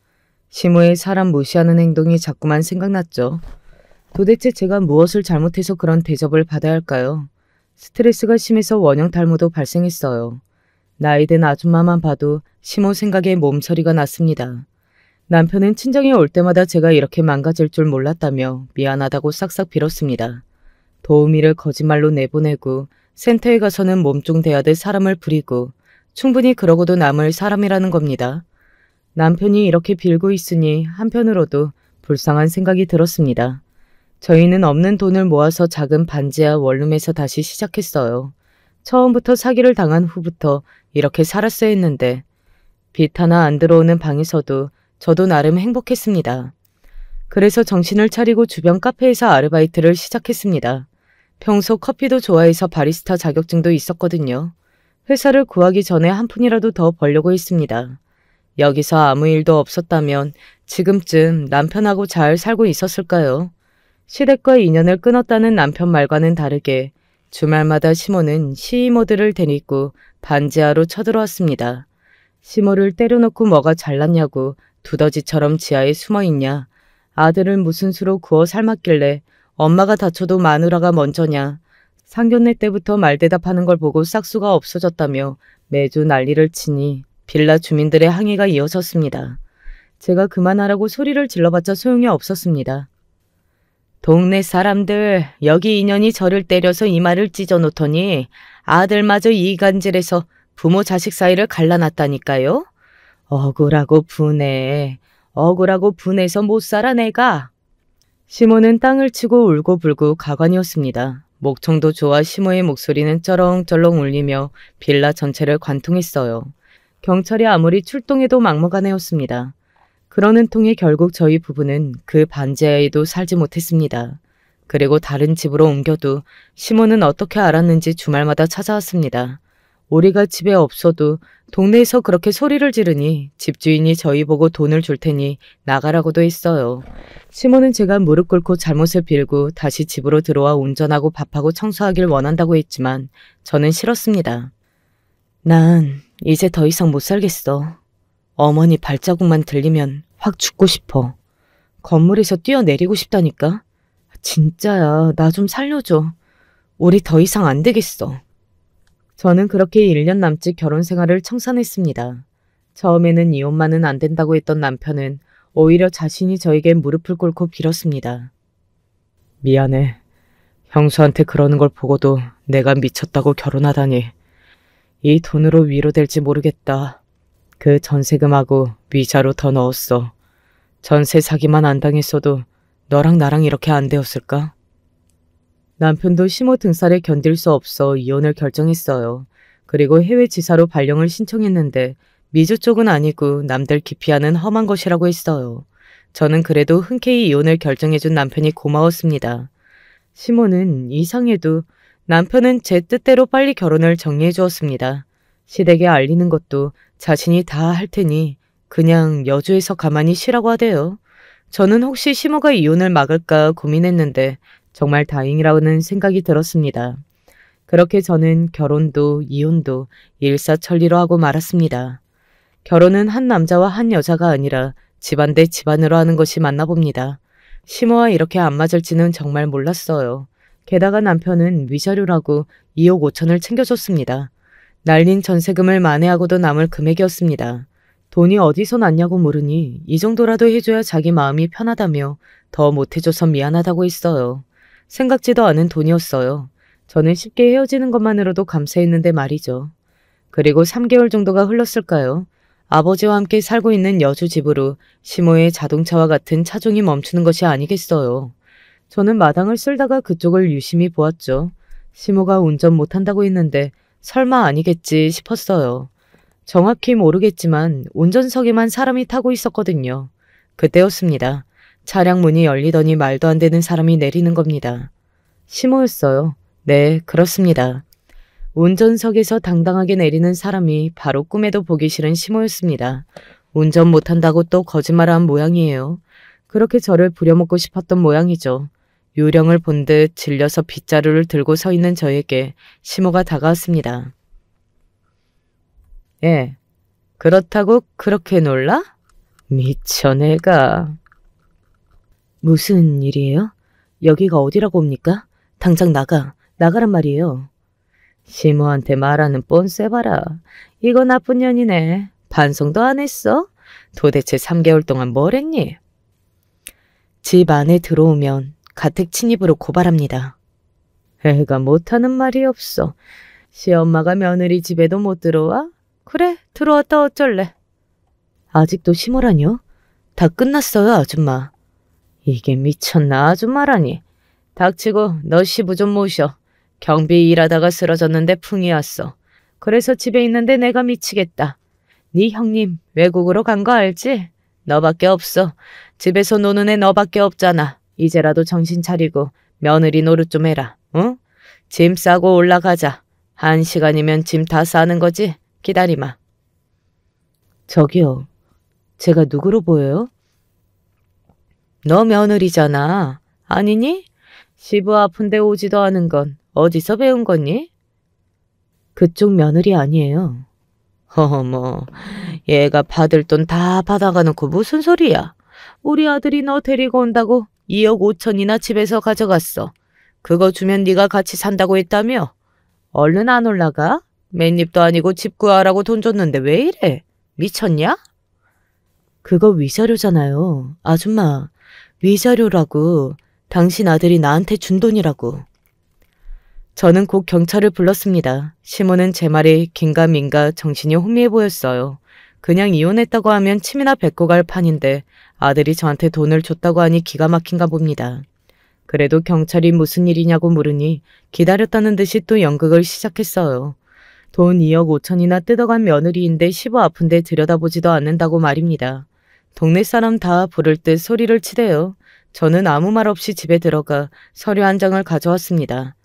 시모의 사람 무시하는 행동이 자꾸만 생각났죠. 도대체 제가 무엇을 잘못해서 그런 대접을 받아야 할까요? 스트레스가 심해서 원형 탈모도 발생했어요. 나이든 아줌마만 봐도 시모 생각에 몸서리가 났습니다. 남편은 친정에 올 때마다 제가 이렇게 망가질 줄 몰랐다며 미안하다고 싹싹 빌었습니다. 도우미를 거짓말로 내보내고 센터에 가서는 몸종 대하듯 사람을 부리고 충분히 그러고도 남을 사람이라는 겁니다. 남편이 이렇게 빌고 있으니 한편으로도 불쌍한 생각이 들었습니다. 저희는 없는 돈을 모아서 작은 반지하 원룸에서 다시 시작했어요. 처음부터 사기를 당한 후부터 이렇게 살았어야 했는데 빚 하나 안 들어오는 방에서도 저도 나름 행복했습니다. 그래서 정신을 차리고 주변 카페에서 아르바이트를 시작했습니다. 평소 커피도 좋아해서 바리스타 자격증도 있었거든요. 회사를 구하기 전에 한 푼이라도 더 벌려고 했습니다. 여기서 아무 일도 없었다면 지금쯤 남편하고 잘 살고 있었을까요? 시댁과 인연을 끊었다는 남편 말과는 다르게 주말마다 시모는 시이모들을 데리고 반지하로 쳐들어왔습니다. 시모를 때려놓고 뭐가 잘났냐고 두더지처럼 지하에 숨어있냐. 아들을 무슨 수로 구워 삶았길래 엄마가 다쳐도 마누라가 먼저냐. 상견례 때부터 말대답하는 걸 보고 싹수가 없어졌다며 매주 난리를 치니 빌라 주민들의 항의가 이어졌습니다. 제가 그만하라고 소리를 질러봤자 소용이 없었습니다. 동네 사람들 여기 인연이 저를 때려서 이마를 찢어놓더니 아들마저 이간질해서 부모 자식 사이를 갈라놨다니까요. 억울하고 분해. 억울하고 분해서 못 살아 내가. 시모는 땅을 치고 울고불고 가관이었습니다. 목청도 좋아 시모의 목소리는 쩌렁쩌렁 울리며 빌라 전체를 관통했어요. 경찰이 아무리 출동해도 막무가내였습니다. 그러는 통에 결국 저희 부부는 그 반지하에도 살지 못했습니다. 그리고 다른 집으로 옮겨도 시모는 어떻게 알았는지 주말마다 찾아왔습니다. 우리가 집에 없어도 동네에서 그렇게 소리를 지르니 집주인이 저희 보고 돈을 줄 테니 나가라고도 했어요. 시모는 제가 무릎 꿇고 잘못을 빌고 다시 집으로 들어와 운전하고 밥하고 청소하길 원한다고 했지만 저는 싫었습니다. 난 이제 더 이상 못 살겠어. 어머니 발자국만 들리면 확 죽고 싶어. 건물에서 뛰어내리고 싶다니까. 진짜야, 나 좀 살려줘. 우리 더 이상 안 되겠어. 저는 그렇게 1년 남짓 결혼 생활을 청산했습니다. 처음에는 이혼만은 안 된다고 했던 남편은 오히려 자신이 저에게 무릎을 꿇고 빌었습니다. 미안해. 형수한테 그러는 걸 보고도 내가 미쳤다고 결혼하다니. 이 돈으로 위로될지 모르겠다. 그 전세금하고 위자료 더 넣었어. 전세 사기만 안 당했어도 너랑 나랑 이렇게 안 되었을까? 남편도 시모 등살에 견딜 수 없어 이혼을 결정했어요. 그리고 해외 지사로 발령을 신청했는데 미주 쪽은 아니고 남들 기피하는 험한 것이라고 했어요. 저는 그래도 흔쾌히 이혼을 결정해준 남편이 고마웠습니다. 시모는 이상해도 남편은 제 뜻대로 빨리 결혼을 정리해 주었습니다. 시댁에 알리는 것도 자신이 다 할 테니 그냥 여주에서 가만히 쉬라고 하대요. 저는 혹시 시모가 이혼을 막을까 고민했는데 정말 다행이라는 생각이 들었습니다. 그렇게 저는 결혼도 이혼도 일사천리로 하고 말았습니다. 결혼은 한 남자와 한 여자가 아니라 집안 대 집안으로 하는 것이 맞나 봅니다. 시모와 이렇게 안 맞을지는 정말 몰랐어요. 게다가 남편은 위자료라고 2억 5천을 챙겨줬습니다. 날린 전세금을 만회하고도 남을 금액이었습니다. 돈이 어디서 났냐고 물으니 이 정도라도 해줘야 자기 마음이 편하다며 더 못해줘서 미안하다고 했어요. 생각지도 않은 돈이었어요. 저는 쉽게 헤어지는 것만으로도 감사했는데 말이죠. 그리고 3개월 정도가 흘렀을까요? 아버지와 함께 살고 있는 여주 집으로 시모의 자동차와 같은 차종이 멈추는 것이 아니겠어요. 저는 마당을 쓸다가 그쪽을 유심히 보았죠. 시모가 운전 못한다고 했는데 설마 아니겠지 싶었어요. 정확히 모르겠지만 운전석에만 사람이 타고 있었거든요. 그때였습니다. 차량 문이 열리더니 말도 안 되는 사람이 내리는 겁니다. 시모였어요. 네, 그렇습니다. 운전석에서 당당하게 내리는 사람이 바로 꿈에도 보기 싫은 시모였습니다. 운전 못한다고 또 거짓말을 한 모양이에요. 그렇게 저를 부려먹고 싶었던 모양이죠. 유령을 본 듯 질려서 빗자루를 들고 서 있는 저에게 시모가 다가왔습니다. 예, 그렇다고 그렇게 놀라? 미쳐 내가. 무슨 일이에요? 여기가 어디라고 옵니까? 당장 나가란 말이에요. 시모한테 말하는 뻔세 봐라. 이거 나쁜 년이네. 반성도 안 했어? 도대체 3개월 동안 뭘 했니? 집 안에 들어오면 가택 침입으로 고발합니다. 애가 못하는 말이 없어. 시엄마가 며느리 집에도 못 들어와? 그래, 들어왔다 어쩔래. 아직도 시모라뇨? 다 끝났어요, 아줌마. 이게 미쳤나 아줌마라니. 닥치고 너 시부 좀 모셔. 경비 일하다가 쓰러졌는데 풍이 왔어. 그래서 집에 있는데 내가 미치겠다. 네 형님 외국으로 간 거 알지? 너밖에 없어. 집에서 노는 애 너밖에 없잖아. 이제라도 정신 차리고 며느리 노릇 좀 해라. 응? 짐 싸고 올라가자. 1시간이면 짐 다 싸는 거지? 기다리마. 저기요. 제가 누구로 보여요? 너 며느리잖아. 아니니? 시부 아픈데 오지도 않은 건 어디서 배운 거니? 그쪽 며느리 아니에요. 어머, 얘가 받을 돈 다 받아가놓고 무슨 소리야? 우리 아들이 너 데리고 온다고 2억 5천이나 집에서 가져갔어. 그거 주면 네가 같이 산다고 했다며? 얼른 안 올라가? 맨입도 아니고 집 구하라고 돈 줬는데 왜 이래? 미쳤냐? 그거 위자료잖아요. 아줌마, 위자료라고. 당신 아들이 나한테 준 돈이라고. 저는 곧 경찰을 불렀습니다. 시모는 제 말에 긴가민가 정신이 혼미해 보였어요. 그냥 이혼했다고 하면 침이나 뱉고 갈 판인데 아들이 저한테 돈을 줬다고 하니 기가 막힌가 봅니다. 그래도 경찰이 무슨 일이냐고 물으니 기다렸다는 듯이 또 연극을 시작했어요. 돈 2억 5천이나 뜯어간 며느리인데 시부 아픈데 들여다보지도 않는다고 말입니다. 동네 사람 다 부를 듯 소리를 치대요. 저는 아무 말 없이 집에 들어가 서류 한 장을 가져왔습니다.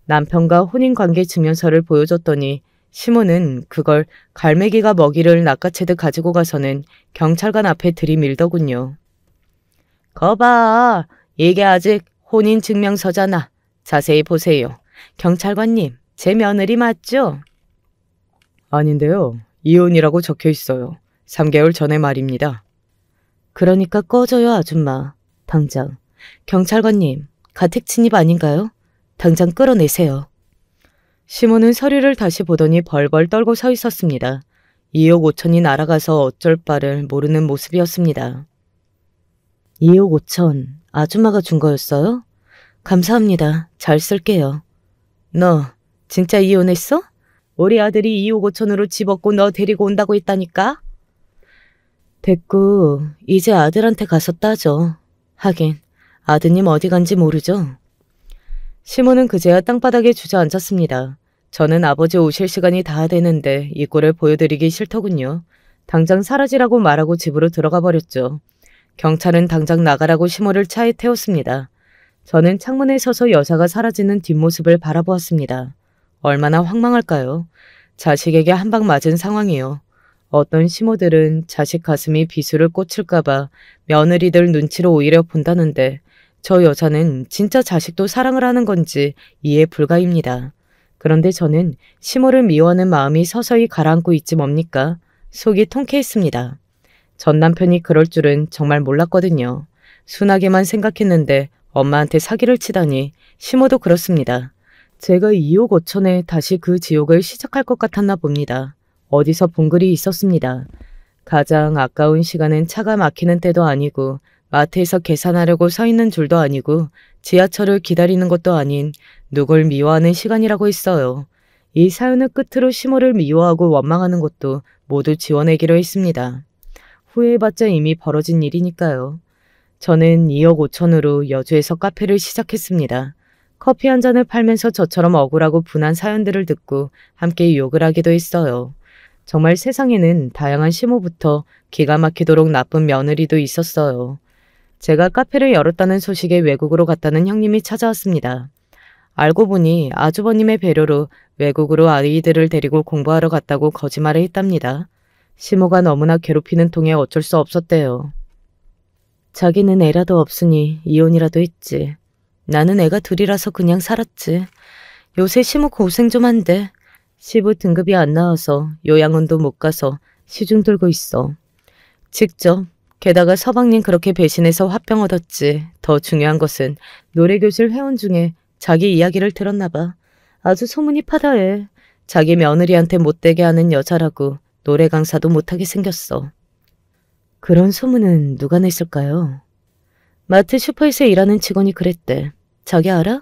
남편과 혼인관계 증명서를 보여줬더니 시모는 그걸 갈매기가 먹이를 낚아채듯 가지고 가서는 경찰관 앞에 들이밀더군요. 거봐, 이게 아직 혼인증명서잖아. 자세히 보세요. 경찰관님, 제 며느리 맞죠? 아닌데요. 이혼이라고 적혀 있어요. 3개월 전에 말입니다. 그러니까 꺼져요, 아줌마. 당장. 경찰관님, 가택 침입 아닌가요? 당장 끌어내세요. 시모는 서류를 다시 보더니 벌벌 떨고 서 있었습니다. 2억 5천이 날아가서 어쩔 바를 모르는 모습이었습니다. 2억 5천, 아줌마가 준 거였어요? 감사합니다. 잘 쓸게요. 너 진짜 이혼했어? 우리 아들이 2억 5천으로 집 얻고 너 데리고 온다고 했다니까? 됐고, 이제 아들한테 가서 따져. 하긴, 아드님 어디 간지 모르죠? 시모는 그제야 땅바닥에 주저앉았습니다. 저는 아버지 오실 시간이 다 되는데 이 꼴을 보여드리기 싫더군요. 당장 사라지라고 말하고 집으로 들어가 버렸죠. 경찰은 당장 나가라고 시모를 차에 태웠습니다. 저는 창문에 서서 여자가 사라지는 뒷모습을 바라보았습니다. 얼마나 황망할까요? 자식에게 한 방 맞은 상황이요. 어떤 시모들은 자식 가슴이 비수를 꽂힐까봐 며느리들 눈치로 오히려 본다는데 저 여자는 진짜 자식도 사랑을 하는 건지 이해 불가입니다. 그런데 저는 시모를 미워하는 마음이 서서히 가라앉고 있지 뭡니까? 속이 통쾌했습니다. 전 남편이 그럴 줄은 정말 몰랐거든요. 순하게만 생각했는데 엄마한테 사기를 치다니 시모도 그렇습니다. 제가 2억 5천에 다시 그 지옥을 시작할 것 같았나 봅니다. 어디서 본 글이 있었습니다. 가장 아까운 시간은 차가 막히는 때도 아니고 마트에서 계산하려고 서 있는 줄도 아니고 지하철을 기다리는 것도 아닌 누굴 미워하는 시간이라고 했어요. 이 사연의 끝으로 시모를 미워하고 원망하는 것도 모두 지워내기로 했습니다. 후회해봤자 이미 벌어진 일이니까요. 저는 2억 5천으로 여주에서 카페를 시작했습니다. 커피 한 잔을 팔면서 저처럼 억울하고 분한 사연들을 듣고 함께 욕을 하기도 했어요. 정말 세상에는 다양한 시모부터 기가 막히도록 나쁜 며느리도 있었어요. 제가 카페를 열었다는 소식에 외국으로 갔다는 형님이 찾아왔습니다. 알고 보니 아주버님의 배려로 외국으로 아이들을 데리고 공부하러 갔다고 거짓말을 했답니다. 시모가 너무나 괴롭히는 통에 어쩔 수 없었대요. 자기는 애라도 없으니 이혼이라도 했지. 나는 애가 둘이라서 그냥 살았지. 요새 시모 고생 좀 한대. 시부 등급이 안 나와서 요양원도 못 가서 시중 들고 있어. 직접 게다가 서방님 그렇게 배신해서 화병 얻었지. 더 중요한 것은 노래교실 회원 중에 자기 이야기를 들었나 봐. 아주 소문이 파다해. 자기 며느리한테 못되게 하는 여자라고 노래 강사도 못하게 생겼어. 그런 소문은 누가 냈을까요? 마트 슈퍼에서 일하는 직원이 그랬대. 자기 알아?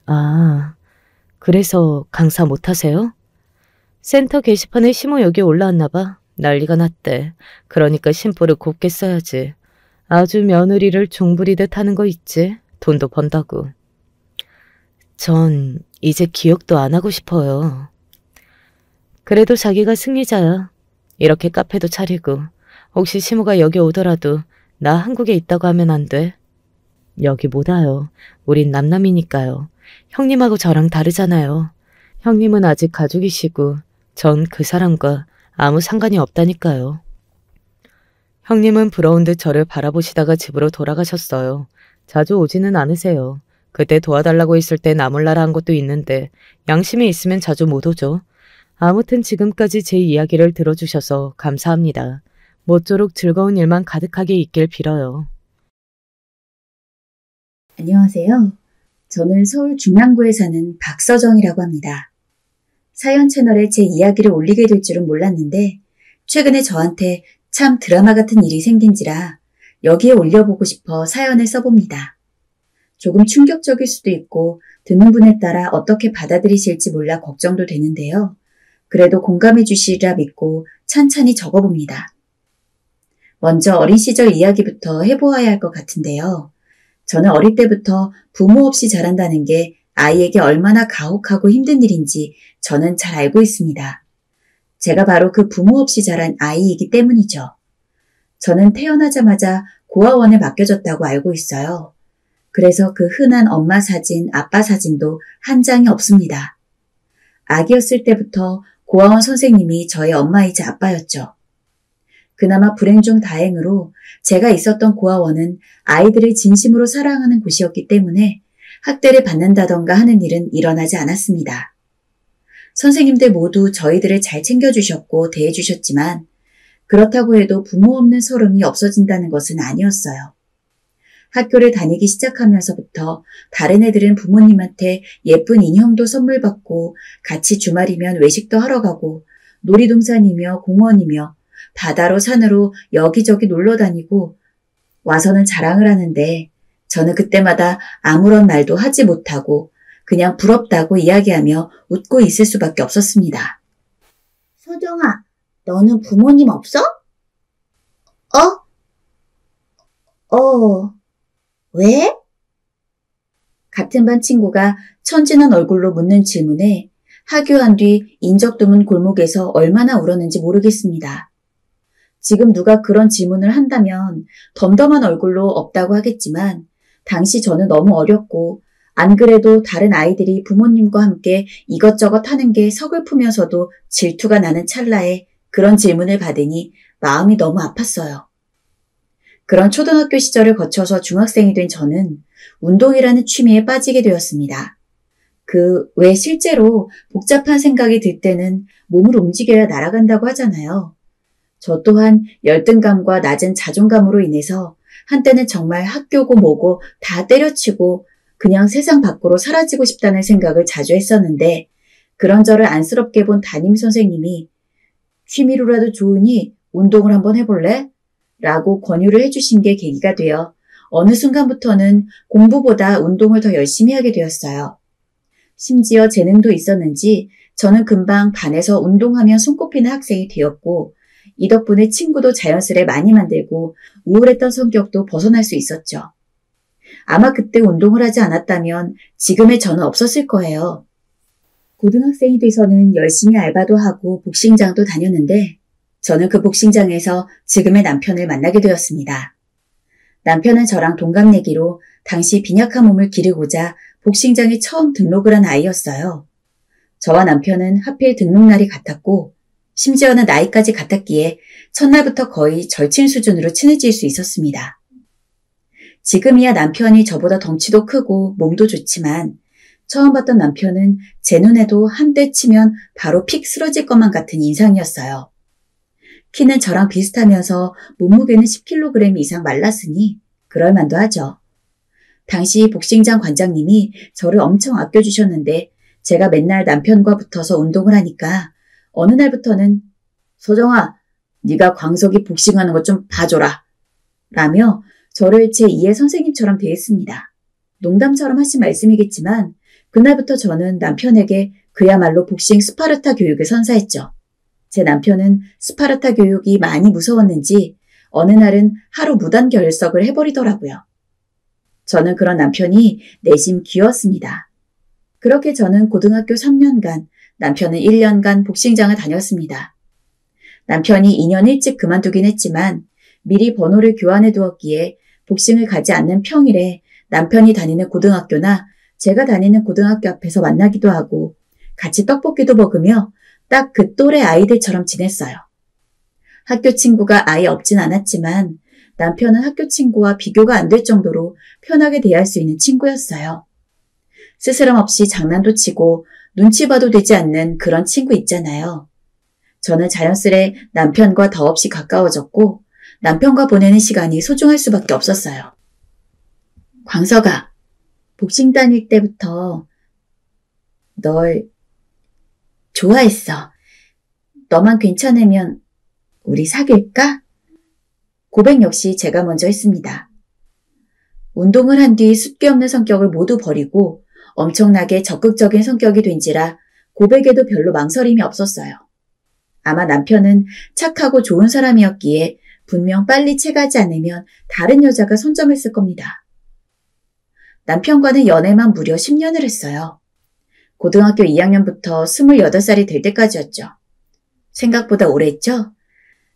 아, 그래서 강사 못하세요? 센터 게시판에 시모 여기 올라왔나 봐. 난리가 났대. 그러니까 심보를 곱게 써야지. 아주 며느리를 종부리듯 하는 거 있지. 돈도 번다고. 전 이제 기억도 안 하고 싶어요. 그래도 자기가 승리자야. 이렇게 카페도 차리고 혹시 시모가 여기 오더라도 나 한국에 있다고 하면 안 돼? 여기 못 와요. 우린 남남이니까요. 형님하고 저랑 다르잖아요. 형님은 아직 가족이시고 전 그 사람과 아무 상관이 없다니까요. 형님은 부러운 듯 저를 바라보시다가 집으로 돌아가셨어요. 자주 오지는 않으세요. 그때 도와달라고 했을 때 나몰라라 한 것도 있는데 양심이 있으면 자주 못 오죠. 아무튼 지금까지 제 이야기를 들어주셔서 감사합니다. 모쪼록 즐거운 일만 가득하게 있길 빌어요. 안녕하세요. 저는 서울 중랑구에 사는 박서정이라고 합니다. 사연 채널에 제 이야기를 올리게 될 줄은 몰랐는데 최근에 저한테 참 드라마 같은 일이 생긴지라 여기에 올려보고 싶어 사연을 써봅니다. 조금 충격적일 수도 있고 듣는 분에 따라 어떻게 받아들이실지 몰라 걱정도 되는데요. 그래도 공감해 주시리라 믿고 찬찬히 적어봅니다. 먼저 어린 시절 이야기부터 해보아야 할 것 같은데요. 저는 어릴 때부터 부모 없이 자란다는 게 아이에게 얼마나 가혹하고 힘든 일인지 저는 잘 알고 있습니다. 제가 바로 그 부모 없이 자란 아이이기 때문이죠. 저는 태어나자마자 고아원에 맡겨졌다고 알고 있어요. 그래서 그 흔한 엄마 사진, 아빠 사진도 한 장이 없습니다. 아기였을 때부터 고아원 선생님이 저의 엄마이자 아빠였죠. 그나마 불행 중 다행으로 제가 있었던 고아원은 아이들을 진심으로 사랑하는 곳이었기 때문에 학대를 받는다던가 하는 일은 일어나지 않았습니다. 선생님들 모두 저희들을 잘 챙겨주셨고 대해주셨지만 그렇다고 해도 부모 없는 서름이 없어진다는 것은 아니었어요. 학교를 다니기 시작하면서부터 다른 애들은 부모님한테 예쁜 인형도 선물 받고 같이 주말이면 외식도 하러 가고 놀이동산이며 공원이며 바다로 산으로 여기저기 놀러 다니고 와서는 자랑을 하는데 저는 그때마다 아무런 말도 하지 못하고 그냥 부럽다고 이야기하며 웃고 있을 수밖에 없었습니다. 서정아, 너는 부모님 없어? 왜? 같은 반 친구가 천진한 얼굴로 묻는 질문에 하교한 뒤 인적 드문 골목에서 얼마나 울었는지 모르겠습니다. 지금 누가 그런 질문을 한다면 덤덤한 얼굴로 없다고 하겠지만 당시 저는 너무 어렸고 안 그래도 다른 아이들이 부모님과 함께 이것저것 하는 게 서글프면서도 질투가 나는 찰나에 그런 질문을 받으니 마음이 너무 아팠어요. 그런 초등학교 시절을 거쳐서 중학생이 된 저는 운동이라는 취미에 빠지게 되었습니다. 왜 실제로 복잡한 생각이 들 때는 몸을 움직여야 날아간다고 하잖아요. 저 또한 열등감과 낮은 자존감으로 인해서 한때는 정말 학교고 뭐고 다 때려치고 그냥 세상 밖으로 사라지고 싶다는 생각을 자주 했었는데 그런 저를 안쓰럽게 본 담임 선생님이 취미로라도 좋으니 운동을 한번 해볼래? 라고 권유를 해주신 게 계기가 되어 어느 순간부터는 공부보다 운동을 더 열심히 하게 되었어요. 심지어 재능도 있었는지 저는 금방 반에서 운동하면 손꼽히는 학생이 되었고 이 덕분에 친구도 자연스레 많이 만들고 우울했던 성격도 벗어날 수 있었죠. 아마 그때 운동을 하지 않았다면 지금의 저는 없었을 거예요. 고등학생이 돼서는 열심히 알바도 하고 복싱장도 다녔는데 저는 그 복싱장에서 지금의 남편을 만나게 되었습니다. 남편은 저랑 동갑내기로 당시 빈약한 몸을 기르고자 복싱장에 처음 등록을 한 아이였어요. 저와 남편은 하필 등록날이 같았고 심지어는 나이까지 같았기에 첫날부터 거의 절친 수준으로 친해질 수 있었습니다. 지금이야 남편이 저보다 덩치도 크고 몸도 좋지만 처음 봤던 남편은 제 눈에도 한 대 치면 바로 픽 쓰러질 것만 같은 인상이었어요. 키는 저랑 비슷하면서 몸무게는 10kg 이상 말랐으니 그럴만도 하죠. 당시 복싱장 관장님이 저를 엄청 아껴주셨는데 제가 맨날 남편과 붙어서 운동을 하니까 어느 날부터는 서정아, 네가 광석이 복싱하는 것 좀 봐줘라 라며 저를 제2의 선생님처럼 대했습니다. 농담처럼 하신 말씀이겠지만 그날부터 저는 남편에게 그야말로 복싱 스파르타 교육을 선사했죠. 제 남편은 스파르타 교육이 많이 무서웠는지 어느 날은 하루 무단 결석을 해버리더라고요. 저는 그런 남편이 내심 귀여웠습니다. 그렇게 저는 고등학교 3년간, 남편은 1년간 복싱장을 다녔습니다. 남편이 2년 일찍 그만두긴 했지만 미리 번호를 교환해 두었기에 복싱을 가지 않는 평일에 남편이 다니는 고등학교나 제가 다니는 고등학교 앞에서 만나기도 하고 같이 떡볶이도 먹으며 딱 그 또래 아이들처럼 지냈어요. 학교 친구가 아예 없진 않았지만 남편은 학교 친구와 비교가 안 될 정도로 편하게 대할 수 있는 친구였어요. 스스럼 없이 장난도 치고 눈치 봐도 되지 않는 그런 친구 있잖아요. 저는 자연스레 남편과 더없이 가까워졌고 남편과 보내는 시간이 소중할 수밖에 없었어요. 광석아, 복싱 다닐 때부터 널 좋아했어. 너만 괜찮으면 우리 사귈까? 고백 역시 제가 먼저 했습니다. 운동을 한 뒤 숫기 없는 성격을 모두 버리고 엄청나게 적극적인 성격이 된지라 고백에도 별로 망설임이 없었어요. 아마 남편은 착하고 좋은 사람이었기에 분명 빨리 채가지 않으면 다른 여자가 선점했을 겁니다. 남편과는 연애만 무려 10년을 했어요. 고등학교 2학년부터 28살이 될 때까지였죠. 생각보다 오래 했죠?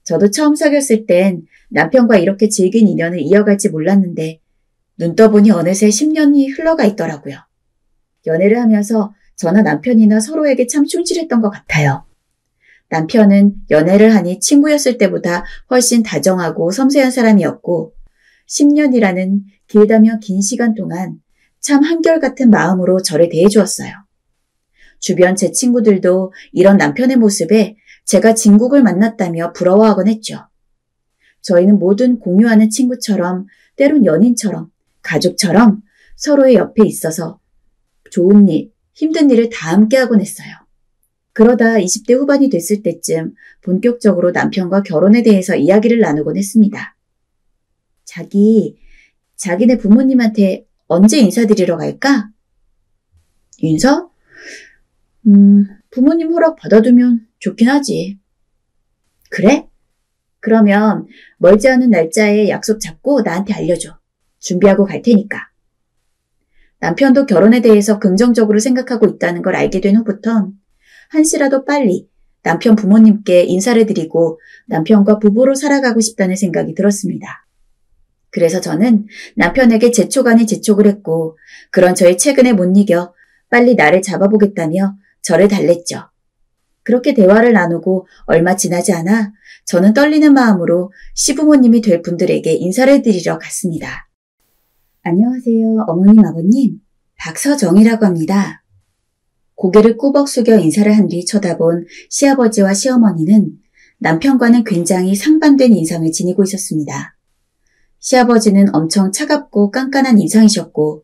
저도 처음 사귀었을 땐 남편과 이렇게 질긴 인연을 이어갈지 몰랐는데 눈 떠보니 어느새 10년이 흘러가 있더라고요. 연애를 하면서 저나 남편이나 서로에게 참 충실했던 것 같아요. 남편은 연애를 하니 친구였을 때보다 훨씬 다정하고 섬세한 사람이었고 10년이라는 길다면 긴 시간 동안 참 한결같은 마음으로 저를 대해주었어요. 주변 제 친구들도 이런 남편의 모습에 제가 진국을 만났다며 부러워하곤 했죠. 저희는 모든 공유하는 친구처럼 때론 연인처럼 가족처럼 서로의 옆에 있어서 좋은 일, 힘든 일을 다 함께하곤 했어요. 그러다 20대 후반이 됐을 때쯤 본격적으로 남편과 결혼에 대해서 이야기를 나누곤 했습니다. 자기네 부모님한테 언제 인사드리러 갈까? 인사? 부모님 허락 받아두면 좋긴 하지. 그래? 그러면 멀지 않은 날짜에 약속 잡고 나한테 알려줘. 준비하고 갈 테니까. 남편도 결혼에 대해서 긍정적으로 생각하고 있다는 걸 알게 된 후부턴 한시라도 빨리 남편 부모님께 인사를 드리고 남편과 부부로 살아가고 싶다는 생각이 들었습니다. 그래서 저는 남편에게 재촉 아닌 재촉을 했고 그런 저의 최근에 못 이겨 빨리 나를 잡아보겠다며 저를 달랬죠. 그렇게 대화를 나누고 얼마 지나지 않아 저는 떨리는 마음으로 시부모님이 될 분들에게 인사를 드리러 갔습니다. 안녕하세요, 어머님, 아버님. 박서정이라고 합니다. 고개를 꾸벅 숙여 인사를 한 뒤 쳐다본 시아버지와 시어머니는 남편과는 굉장히 상반된 인상을 지니고 있었습니다. 시아버지는 엄청 차갑고 깐깐한 인상이셨고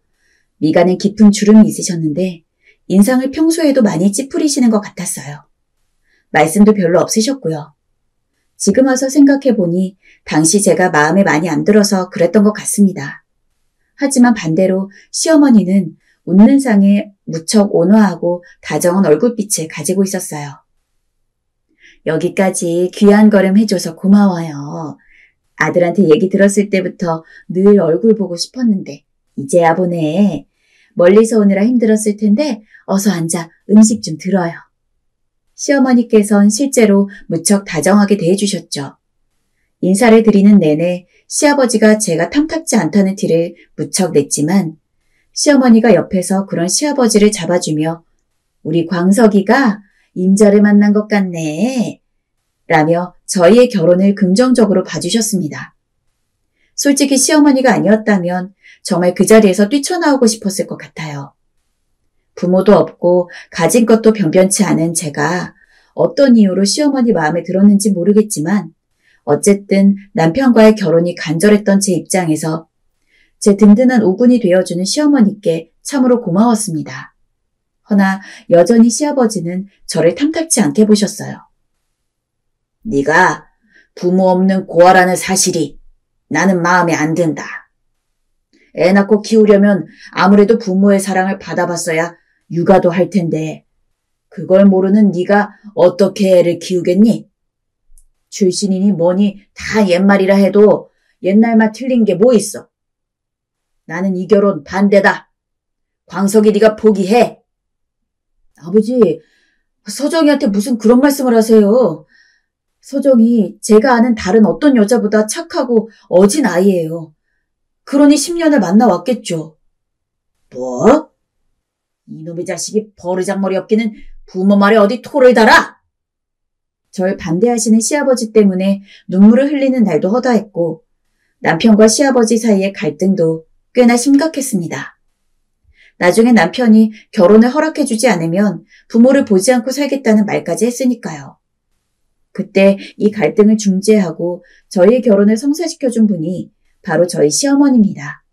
미간에 깊은 주름이 있으셨는데 인상을 평소에도 많이 찌푸리시는 것 같았어요. 말씀도 별로 없으셨고요. 지금 와서 생각해보니 당시 제가 마음에 많이 안 들어서 그랬던 것 같습니다. 하지만 반대로 시어머니는 웃는 상에 무척 온화하고 다정한 얼굴빛을 가지고 있었어요. 여기까지 귀한 걸음 해줘서 고마워요. 아들한테 얘기 들었을 때부터 늘 얼굴 보고 싶었는데 이제야 보네. 멀리서 오느라 힘들었을 텐데 어서 앉아 음식 좀 들어요. 시어머니께선 실제로 무척 다정하게 대해주셨죠. 인사를 드리는 내내 시아버지가 제가 탐탁지 않다는 티를 무척 냈지만 시어머니가 옆에서 그런 시아버지를 잡아주며 우리 광석이가 임자를 만난 것 같네 라며 저희의 결혼을 긍정적으로 봐주셨습니다. 솔직히 시어머니가 아니었다면 정말 그 자리에서 뛰쳐나오고 싶었을 것 같아요. 부모도 없고 가진 것도 변변치 않은 제가 어떤 이유로 시어머니 마음에 들었는지 모르겠지만 어쨌든 남편과의 결혼이 간절했던 제 입장에서 제 든든한 우군이 되어주는 시어머니께 참으로 고마웠습니다. 허나 여전히 시아버지는 저를 탐탁지 않게 보셨어요. 네가 부모 없는 고아라는 사실이 나는 마음에 안 든다. 애 낳고 키우려면 아무래도 부모의 사랑을 받아봤어야 육아도 할 텐데 그걸 모르는 네가 어떻게 애를 키우겠니? 출신이니 뭐니 다 옛말이라 해도 옛날만 틀린 게 뭐 있어. 나는 이 결혼 반대다. 광석이 네가 포기해. 아버지, 서정이한테 무슨 그런 말씀을 하세요. 서정이 제가 아는 다른 어떤 여자보다 착하고 어진 아이예요. 그러니 10년을 만나왔겠죠. 뭐? 이놈의 자식이 버르장머리 없기는 부모 말에 어디 토를 달아? 절 반대하시는 시아버지 때문에 눈물을 흘리는 날도 허다했고 남편과 시아버지 사이의 갈등도 꽤나 심각했습니다. 나중에 남편이 결혼을 허락해주지 않으면 부모를 보지 않고 살겠다는 말까지 했으니까요. 그때 이 갈등을 중재하고 저희의 결혼을 성사시켜준 분이 바로 저희 시어머니입니다.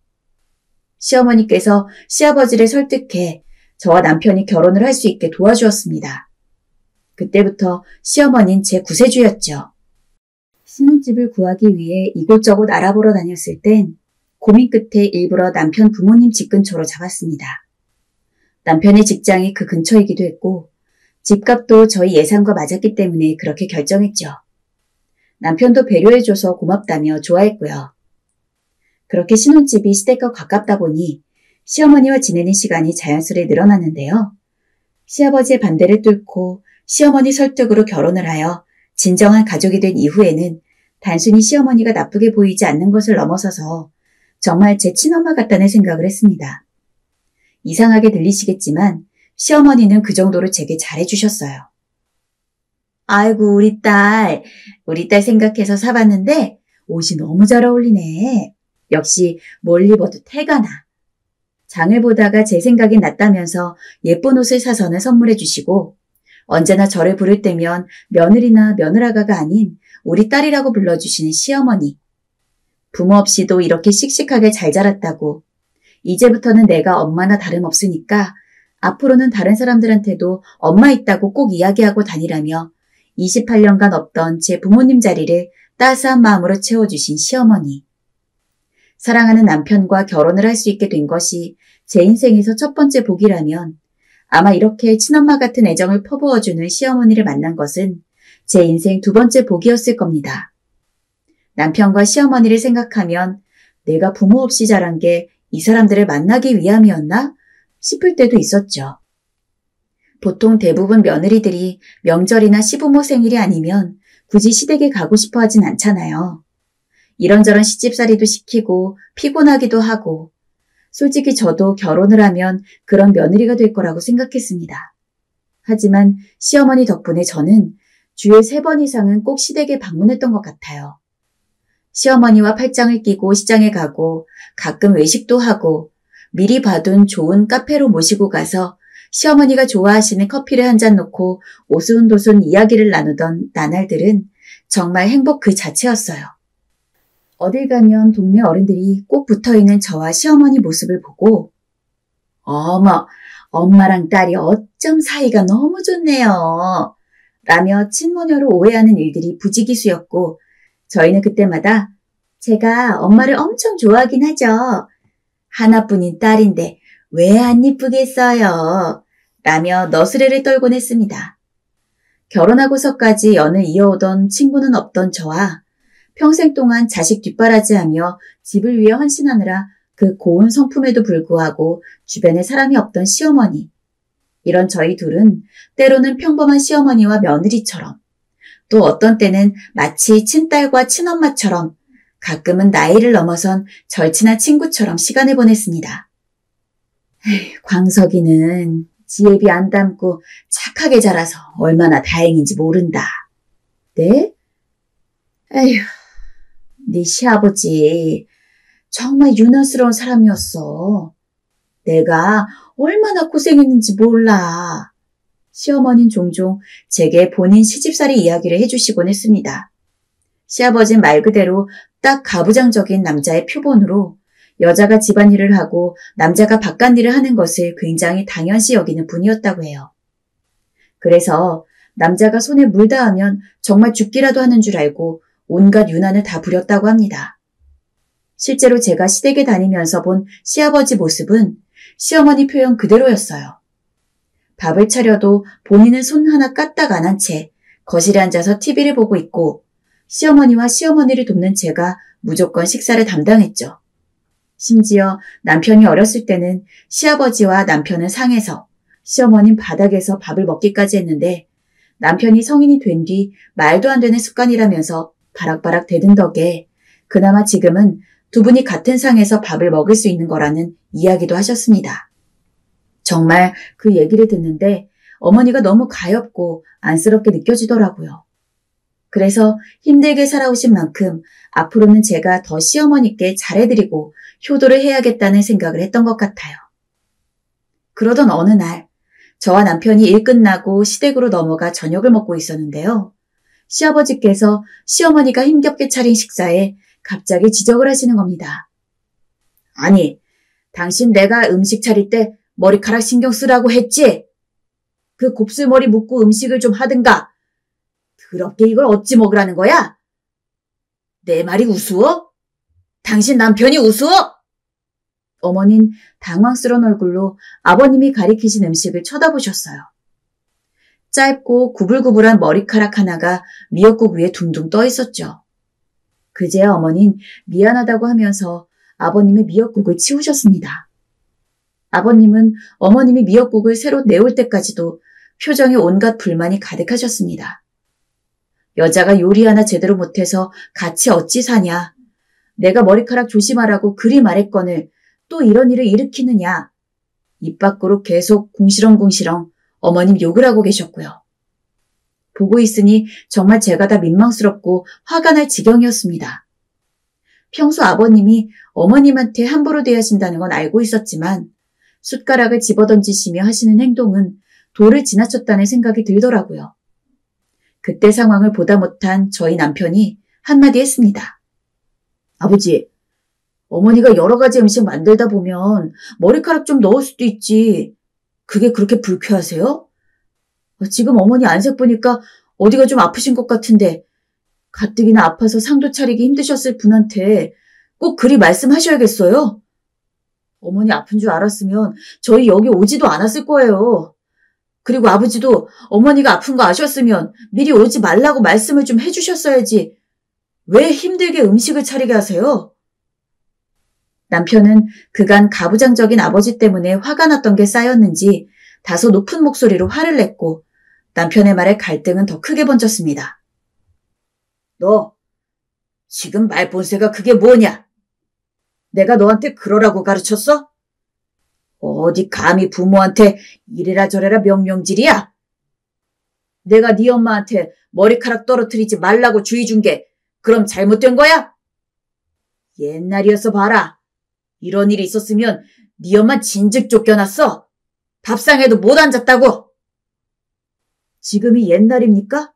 시어머니께서 시아버지를 설득해 저와 남편이 결혼을 할 수 있게 도와주었습니다. 그때부터 시어머니는 제 구세주였죠. 신혼집을 구하기 위해 이곳저곳 알아보러 다녔을 땐 고민 끝에 일부러 남편 부모님 집 근처로 잡았습니다. 남편의 직장이 그 근처이기도 했고 집값도 저희 예상과 맞았기 때문에 그렇게 결정했죠. 남편도 배려해줘서 고맙다며 좋아했고요. 그렇게 신혼집이 시댁과 가깝다 보니 시어머니와 지내는 시간이 자연스레 늘어났는데요. 시아버지의 반대를 뚫고 시어머니 설득으로 결혼을 하여 진정한 가족이 된 이후에는 단순히 시어머니가 나쁘게 보이지 않는 것을 넘어서서 정말 제 친엄마 같다는 생각을 했습니다. 이상하게 들리시겠지만 시어머니는 그 정도로 제게 잘해주셨어요. 아이고 우리 딸 생각해서 사봤는데 옷이 너무 잘 어울리네. 역시 뭘 입어도 태가 나. 장을 보다가 제 생각이 났다면서 예쁜 옷을 사서는 선물해 주시고 언제나 저를 부를 때면 며느리나 며느라가가 아닌 우리 딸이라고 불러주시는 시어머니. 부모 없이도 이렇게 씩씩하게 잘 자랐다고 이제부터는 내가 엄마나 다름없으니까 앞으로는 다른 사람들한테도 엄마 있다고 꼭 이야기하고 다니라며 28년간 없던 제 부모님 자리를 따스한 마음으로 채워주신 시어머니. 사랑하는 남편과 결혼을 할 수 있게 된 것이 제 인생에서 첫 번째 복이라면 아마 이렇게 친엄마 같은 애정을 퍼부어주는 시어머니를 만난 것은 제 인생 두 번째 복이었을 겁니다. 남편과 시어머니를 생각하면 내가 부모 없이 자란 게 이 사람들을 만나기 위함이었나 싶을 때도 있었죠. 보통 대부분 며느리들이 명절이나 시부모 생일이 아니면 굳이 시댁에 가고 싶어 하진 않잖아요. 이런저런 시집살이도 시키고 피곤하기도 하고 솔직히 저도 결혼을 하면 그런 며느리가 될 거라고 생각했습니다. 하지만 시어머니 덕분에 저는 주에 3번 이상은 꼭 시댁에 방문했던 것 같아요. 시어머니와 팔짱을 끼고 시장에 가고 가끔 외식도 하고 미리 봐둔 좋은 카페로 모시고 가서 시어머니가 좋아하시는 커피를 한 잔 놓고 오순도순 이야기를 나누던 나날들은 정말 행복 그 자체였어요. 어딜 가면 동네 어른들이 꼭 붙어있는 저와 시어머니 모습을 보고 어머, 엄마랑 딸이 어쩜 사이가 너무 좋네요. 라며 친모녀로 오해하는 일들이 부지기수였고 저희는 그때마다 제가 엄마를 엄청 좋아하긴 하죠. 하나뿐인 딸인데 왜 안 이쁘겠어요. 라며 너스레를 떨곤 했습니다. 결혼하고서까지 연을 이어오던 친구는 없던 저와 평생 동안 자식 뒷바라지하며 집을 위해 헌신하느라 그 고운 성품에도 불구하고 주변에 사람이 없던 시어머니. 이런 저희 둘은 때로는 평범한 시어머니와 며느리처럼 또 어떤 때는 마치 친딸과 친엄마처럼 가끔은 나이를 넘어선 절친한 친구처럼 시간을 보냈습니다. 광석이는 지혜비 안 닮고 착하게 자라서 얼마나 다행인지 모른다. 네? 에휴, 네 시아버지 정말 유난스러운 사람이었어. 내가 얼마나 고생했는지 몰라. 시어머니는 종종 제게 본인 시집살이 이야기를 해주시곤 했습니다. 시아버지는 말 그대로 딱 가부장적인 남자의 표본으로 여자가 집안일을 하고 남자가 바깥일을 하는 것을 굉장히 당연시 여기는 분이었다고 해요. 그래서 남자가 손에 물 닿으면 정말 죽기라도 하는 줄 알고 온갖 유난을 다 부렸다고 합니다. 실제로 제가 시댁에 다니면서 본 시아버지 모습은 시어머니 표현 그대로였어요. 밥을 차려도 본인은 손 하나 까딱 안 한 채 거실에 앉아서 TV를 보고 있고 시어머니와 시어머니를 돕는 제가 무조건 식사를 담당했죠. 심지어 남편이 어렸을 때는 시아버지와 남편은 상에서 시어머니는 바닥에서 밥을 먹기까지 했는데 남편이 성인이 된 뒤 말도 안 되는 습관이라면서 바락바락 대든 덕에 그나마 지금은 두 분이 같은 상에서 밥을 먹을 수 있는 거라는 이야기도 하셨습니다. 정말 그 얘기를 듣는데 어머니가 너무 가엾고 안쓰럽게 느껴지더라고요. 그래서 힘들게 살아오신 만큼 앞으로는 제가 더 시어머니께 잘해드리고 효도를 해야겠다는 생각을 했던 것 같아요. 그러던 어느 날 저와 남편이 일 끝나고 시댁으로 넘어가 저녁을 먹고 있었는데요. 시아버지께서 시어머니가 힘겹게 차린 식사에 갑자기 지적을 하시는 겁니다. 아니, 당신 내가 음식 차릴 때 머리카락 신경 쓰라고 했지? 그 곱슬머리 묶고 음식을 좀 하든가. 더럽게 이걸 어찌 먹으라는 거야? 내 말이 우스워? 당신 남편이 우스워? 어머닌 당황스러운 얼굴로 아버님이 가리키신 음식을 쳐다보셨어요. 짧고 구불구불한 머리카락 하나가 미역국 위에 둥둥 떠 있었죠. 그제야 어머닌 미안하다고 하면서 아버님의 미역국을 치우셨습니다. 아버님은 어머님이 미역국을 새로 내올 때까지도 표정에 온갖 불만이 가득하셨습니다. 여자가 요리 하나 제대로 못해서 같이 어찌 사냐. 내가 머리카락 조심하라고 그리 말했거늘 또 이런 일을 일으키느냐. 입 밖으로 계속 궁시렁궁시렁 어머님 욕을 하고 계셨고요. 보고 있으니 정말 제가 다 민망스럽고 화가 날 지경이었습니다. 평소 아버님이 어머님한테 함부로 대하신다는 건 알고 있었지만 숟가락을 집어던지시며 하시는 행동은 도를 지나쳤다는 생각이 들더라고요. 그때 상황을 보다 못한 저희 남편이 한마디 했습니다. 아버지, 어머니가 여러 가지 음식 만들다 보면 머리카락 좀 넣을 수도 있지. 그게 그렇게 불쾌하세요? 지금 어머니 안색 보니까 어디가 좀 아프신 것 같은데 가뜩이나 아파서 상도 차리기 힘드셨을 분한테 꼭 그리 말씀하셔야겠어요. 어머니 아픈 줄 알았으면 저희 여기 오지도 않았을 거예요. 그리고 아버지도 어머니가 아픈 거 아셨으면 미리 오지 말라고 말씀을 좀 해주셨어야지. 왜 힘들게 음식을 차리게 하세요? 남편은 그간 가부장적인 아버지 때문에 화가 났던 게 쌓였는지 다소 높은 목소리로 화를 냈고 남편의 말에 갈등은 더 크게 번졌습니다. 너 지금 말본새가 그게 뭐냐? 내가 너한테 그러라고 가르쳤어? 어디 감히 부모한테 이래라 저래라 명령질이야? 내가 네 엄마한테 머리카락 떨어뜨리지 말라고 주의 준 게 그럼 잘못된 거야? 옛날이어서 봐라. 이런 일이 있었으면 네 엄마 진즉 쫓겨났어. 밥상에도 못 앉았다고. 지금이 옛날입니까?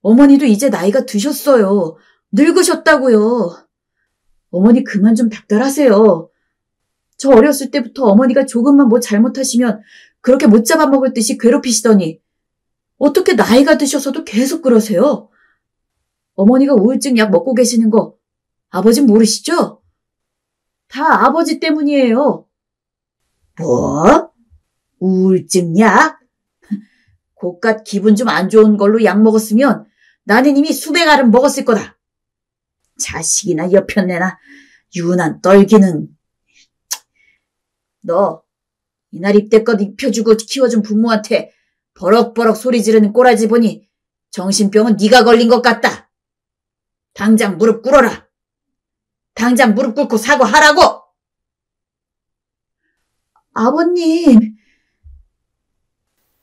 어머니도 이제 나이가 드셨어요. 늙으셨다고요. 어머니 그만 좀 닥달하세요. 저 어렸을 때부터 어머니가 조금만 뭐 잘못하시면 그렇게 못 잡아먹을 듯이 괴롭히시더니 어떻게 나이가 드셔서도 계속 그러세요? 어머니가 우울증 약 먹고 계시는 거 아버진 모르시죠? 다 아버지 때문이에요. 뭐? 우울증 약? 고깟 기분 좀 안 좋은 걸로 약 먹었으면 나는 이미 수백 알은 먹었을 거다. 자식이나 여편네나 유난 떨기는. 너 이날 입대껏 입혀주고 키워준 부모한테 버럭버럭 소리 지르는 꼬라지 보니 정신병은 네가 걸린 것 같다. 당장 무릎 꿇어라. 당장 무릎 꿇고 사과하라고. 아버님.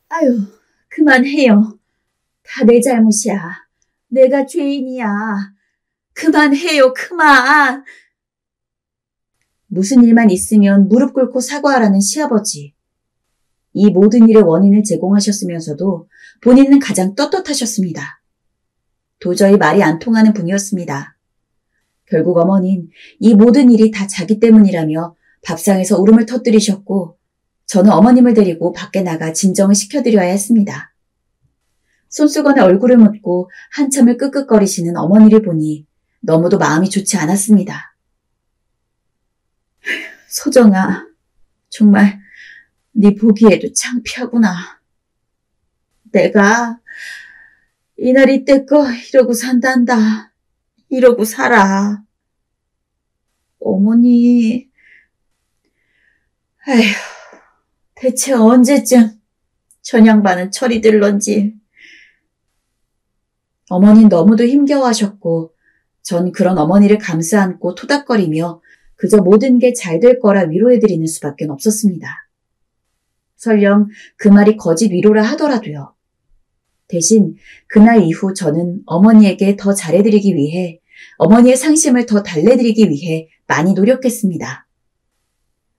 아유, 그만해요. 다 내 잘못이야. 내가 죄인이야. 그만해요, 그만. 무슨 일만 있으면 무릎 꿇고 사과하라는 시아버지. 이 모든 일의 원인을 제공하셨으면서도 본인은 가장 떳떳하셨습니다. 도저히 말이 안 통하는 분이었습니다. 결국 어머니는 이 모든 일이 다 자기 때문이라며 밥상에서 울음을 터뜨리셨고 저는 어머님을 데리고 밖에 나가 진정을 시켜드려야 했습니다. 손수건에 얼굴을 묻고 한참을 끄끄거리시는 어머니를 보니 너무도 마음이 좋지 않았습니다. 서정아, 정말 네 보기에도 창피하구나. 내가 이날 이때껏 이러고 산단다. 이러고 살아. 어머니, 아휴, 대체 언제쯤 전 양반은 철이 들런지 어머니는 너무도 힘겨워하셨고 전 그런 어머니를 감싸 안고 토닥거리며 그저 모든 게 잘 될 거라 위로해드리는 수밖에 없었습니다. 설령 그 말이 거짓 위로라 하더라도요. 대신 그날 이후 저는 어머니에게 더 잘해드리기 위해 어머니의 상심을 더 달래드리기 위해 많이 노력했습니다.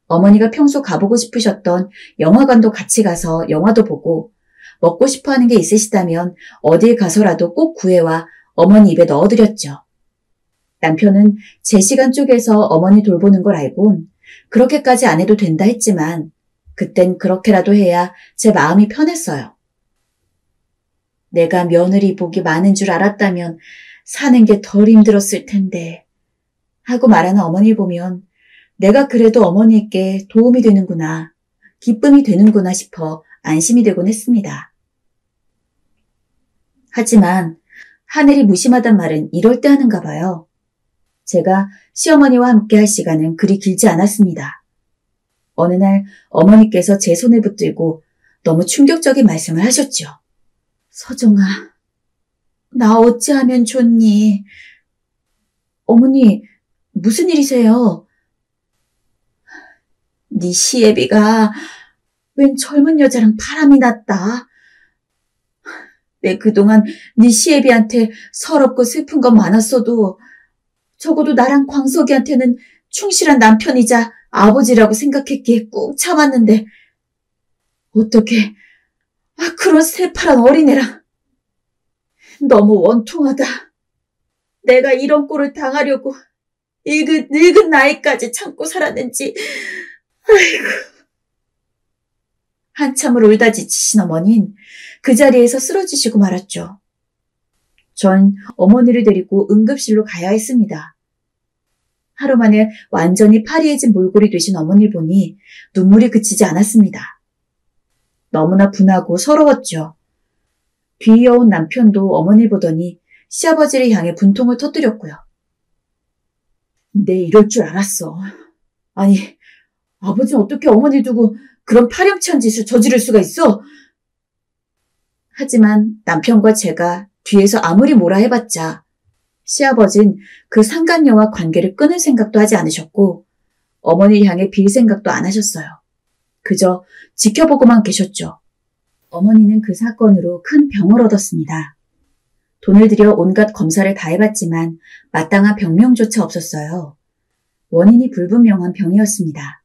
어머니가 평소 가보고 싶으셨던 영화관도 같이 가서 영화도 보고 먹고 싶어하는 게 있으시다면 어딜 가서라도 꼭 구해와 어머니 입에 넣어드렸죠. 남편은 제 시간 쪼개서 어머니 돌보는 걸 알곤 그렇게까지 안 해도 된다 했지만 그땐 그렇게라도 해야 제 마음이 편했어요. 내가 며느리 복이 많은 줄 알았다면 사는 게 덜 힘들었을 텐데 하고 말하는 어머니를 보면 내가 그래도 어머니께 도움이 되는구나, 기쁨이 되는구나 싶어 안심이 되곤 했습니다. 하지만 하늘이 무심하단 말은 이럴 때 하는가 봐요. 제가 시어머니와 함께 할 시간은 그리 길지 않았습니다. 어느 날 어머니께서 제 손을 붙들고 너무 충격적인 말씀을 하셨죠. 서정아, 나 어찌하면 좋니? 어머니, 무슨 일이세요? 네 시애비가 웬 젊은 여자랑 바람이 났다. 내 그동안 네 시애비한테 서럽고 슬픈 건 많았어도 적어도 나랑 광석이한테는 충실한 남편이자 아버지라고 생각했기에 꾹 참았는데 어떻게 그런 새파란 어린애랑 너무 원통하다. 내가 이런 꼴을 당하려고 늙은 나이까지 참고 살았는지. 아이고. 한참을 울다 지치신 어머니는 그 자리에서 쓰러지시고 말았죠. 전 어머니를 데리고 응급실로 가야 했습니다. 하루 만에 완전히 파리해진 몰골이 되신 어머니를 보니 눈물이 그치지 않았습니다. 너무나 분하고 서러웠죠. 귀여운 남편도 어머니를 보더니 시아버지를 향해 분통을 터뜨렸고요. 내 이럴 줄 알았어. 아니, 아버지는 어떻게 어머니 두고 그런 파렴치한 짓을 저지를 수가 있어? 하지만 남편과 제가 뒤에서 아무리 뭐라 해봤자 시아버진 그 상간녀와 관계를 끊을 생각도 하지 않으셨고 어머니를 향해 빌 생각도 안 하셨어요. 그저 지켜보고만 계셨죠. 어머니는 그 사건으로 큰 병을 얻었습니다. 돈을 들여 온갖 검사를 다 해봤지만 마땅한 병명조차 없었어요. 원인이 불분명한 병이었습니다.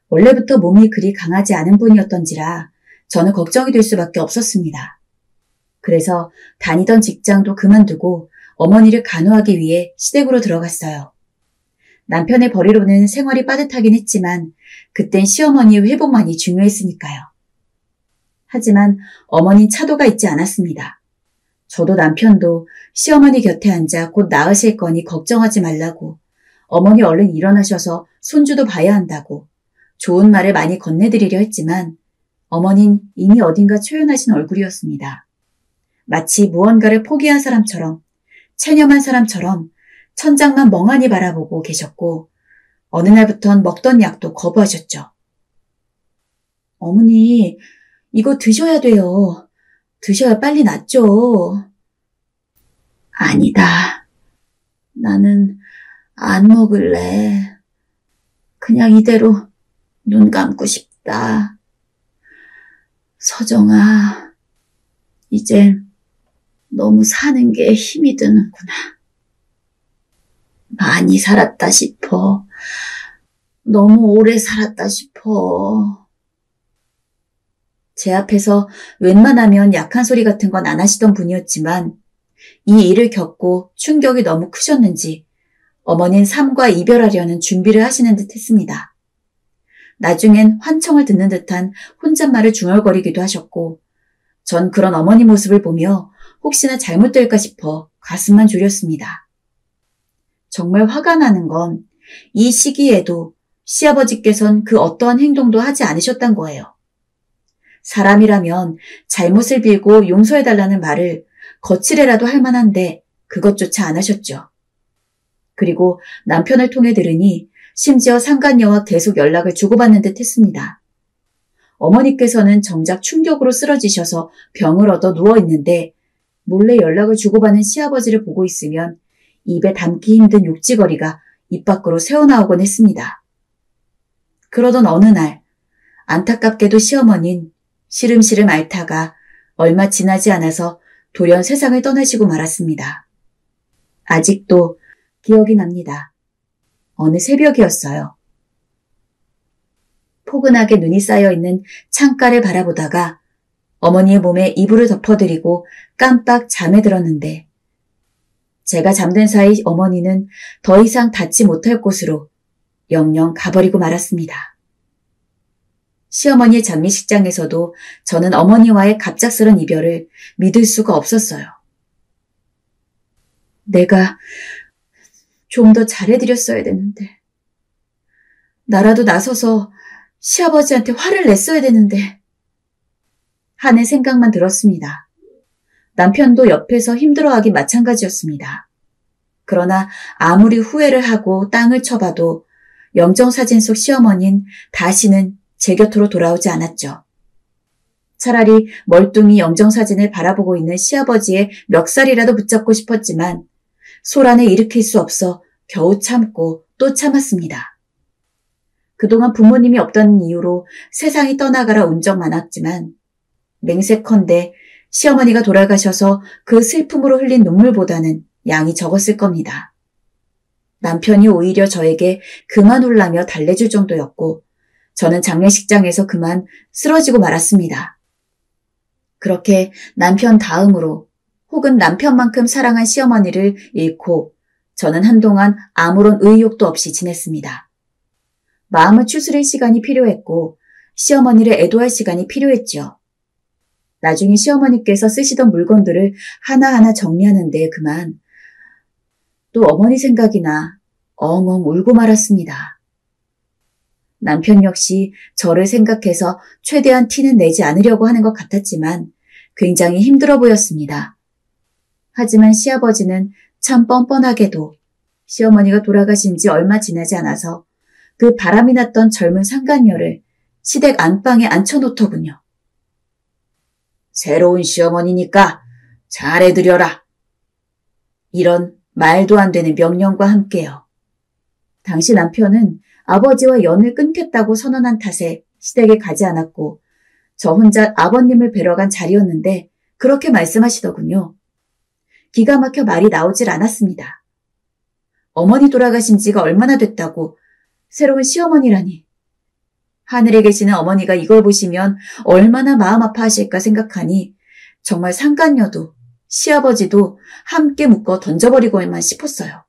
원래부터 몸이 그리 강하지 않은 분이었던지라 저는 걱정이 될 수밖에 없었습니다. 그래서 다니던 직장도 그만두고 어머니를 간호하기 위해 시댁으로 들어갔어요. 남편의 벌이로는 생활이 빠듯하긴 했지만 그땐 시어머니의 회복만이 중요했으니까요. 하지만 어머니는 차도가 있지 않았습니다. 저도 남편도 시어머니 곁에 앉아 곧 나으실 거니 걱정하지 말라고, 어머니 얼른 일어나셔서 손주도 봐야 한다고 좋은 말을 많이 건네드리려 했지만 어머니는 이미 어딘가 초연하신 얼굴이었습니다. 마치 무언가를 포기한 사람처럼, 체념한 사람처럼 천장만 멍하니 바라보고 계셨고 어느 날부턴 먹던 약도 거부하셨죠. 어머니, 이거 드셔야 돼요. 드셔야 빨리 낫죠. 아니다. 나는 안 먹을래. 그냥 이대로 눈 감고 싶다. 서정아, 이제 너무 사는 게 힘이 드는구나. 많이 살았다 싶어. 너무 오래 살았다 싶어. 제 앞에서 웬만하면 약한 소리 같은 건 안 하시던 분이었지만 이 일을 겪고 충격이 너무 크셨는지 어머니는 삶과 이별하려는 준비를 하시는 듯 했습니다. 나중엔 환청을 듣는 듯한 혼잣말을 중얼거리기도 하셨고 전 그런 어머니 모습을 보며 혹시나 잘못될까 싶어 가슴만 졸였습니다. 정말 화가 나는 건 이 시기에도 시아버지께선 그 어떠한 행동도 하지 않으셨단 거예요. 사람이라면 잘못을 빌고 용서해달라는 말을 거칠게라도 할 만한데 그것조차 안 하셨죠. 그리고 남편을 통해 들으니 심지어 상간녀와 계속 연락을 주고받는 듯 했습니다. 어머니께서는 정작 충격으로 쓰러지셔서 병을 얻어 누워있는데 몰래 연락을 주고받는 시아버지를 보고 있으면 입에 담기 힘든 욕지거리가 입 밖으로 새어나오곤 했습니다. 그러던 어느 날 안타깝게도 시어머니는 시름시름 앓다가 얼마 지나지 않아서 돌연 세상을 떠나시고 말았습니다. 아직도 기억이 납니다. 어느 새벽이었어요. 포근하게 눈이 쌓여있는 창가를 바라보다가 어머니의 몸에 이불을 덮어드리고 깜빡 잠에 들었는데 제가 잠든 사이 어머니는 더 이상 닿지 못할 곳으로 영영 가버리고 말았습니다. 시어머니의 장례식장에서도 저는 어머니와의 갑작스런 이별을 믿을 수가 없었어요. 내가 좀 더 잘해드렸어야 되는데, 나라도 나서서 시아버지한테 화를 냈어야 되는데 하는 생각만 들었습니다. 남편도 옆에서 힘들어하기 마찬가지였습니다. 그러나 아무리 후회를 하고 땅을 쳐봐도 영정사진 속 시어머니는 다시는 제 곁으로 돌아오지 않았죠. 차라리 멀뚱히 영정사진을 바라보고 있는 시아버지의 멱살이라도 붙잡고 싶었지만 소란을 일으킬 수 없어 겨우 참고 또 참았습니다. 그동안 부모님이 없다는 이유로 세상이 떠나가라 운 적 많았지만 맹세컨대 시어머니가 돌아가셔서 그 슬픔으로 흘린 눈물보다는 양이 적었을 겁니다. 남편이 오히려 저에게 그만 울라며 달래줄 정도였고 저는 장례식장에서 그만 쓰러지고 말았습니다. 그렇게 남편 다음으로 혹은 남편만큼 사랑한 시어머니를 잃고 저는 한동안 아무런 의욕도 없이 지냈습니다. 마음을 추스릴 시간이 필요했고 시어머니를 애도할 시간이 필요했죠. 나중에 시어머니께서 쓰시던 물건들을 하나하나 정리하는데 그만 또 어머니 생각이 나 엉엉 울고 말았습니다. 남편 역시 저를 생각해서 최대한 티는 내지 않으려고 하는 것 같았지만 굉장히 힘들어 보였습니다. 하지만 시아버지는 참 뻔뻔하게도 시어머니가 돌아가신 지 얼마 지나지 않아서 그 바람이 났던 젊은 상간녀를 시댁 안방에 앉혀놓더군요. 새로운 시어머니니까 잘해드려라. 이런 말도 안 되는 명령과 함께요. 당시 남편은 아버지와 연을 끊겠다고 선언한 탓에 시댁에 가지 않았고 저 혼자 아버님을 뵈러 간 자리였는데 그렇게 말씀하시더군요. 기가 막혀 말이 나오질 않았습니다. 어머니 돌아가신 지가 얼마나 됐다고 새로운 시어머니라니. 하늘에 계시는 어머니가 이걸 보시면 얼마나 마음 아파하실까 생각하니 정말 상간녀도 시아버지도 함께 묶어 던져버리고만 싶었어요.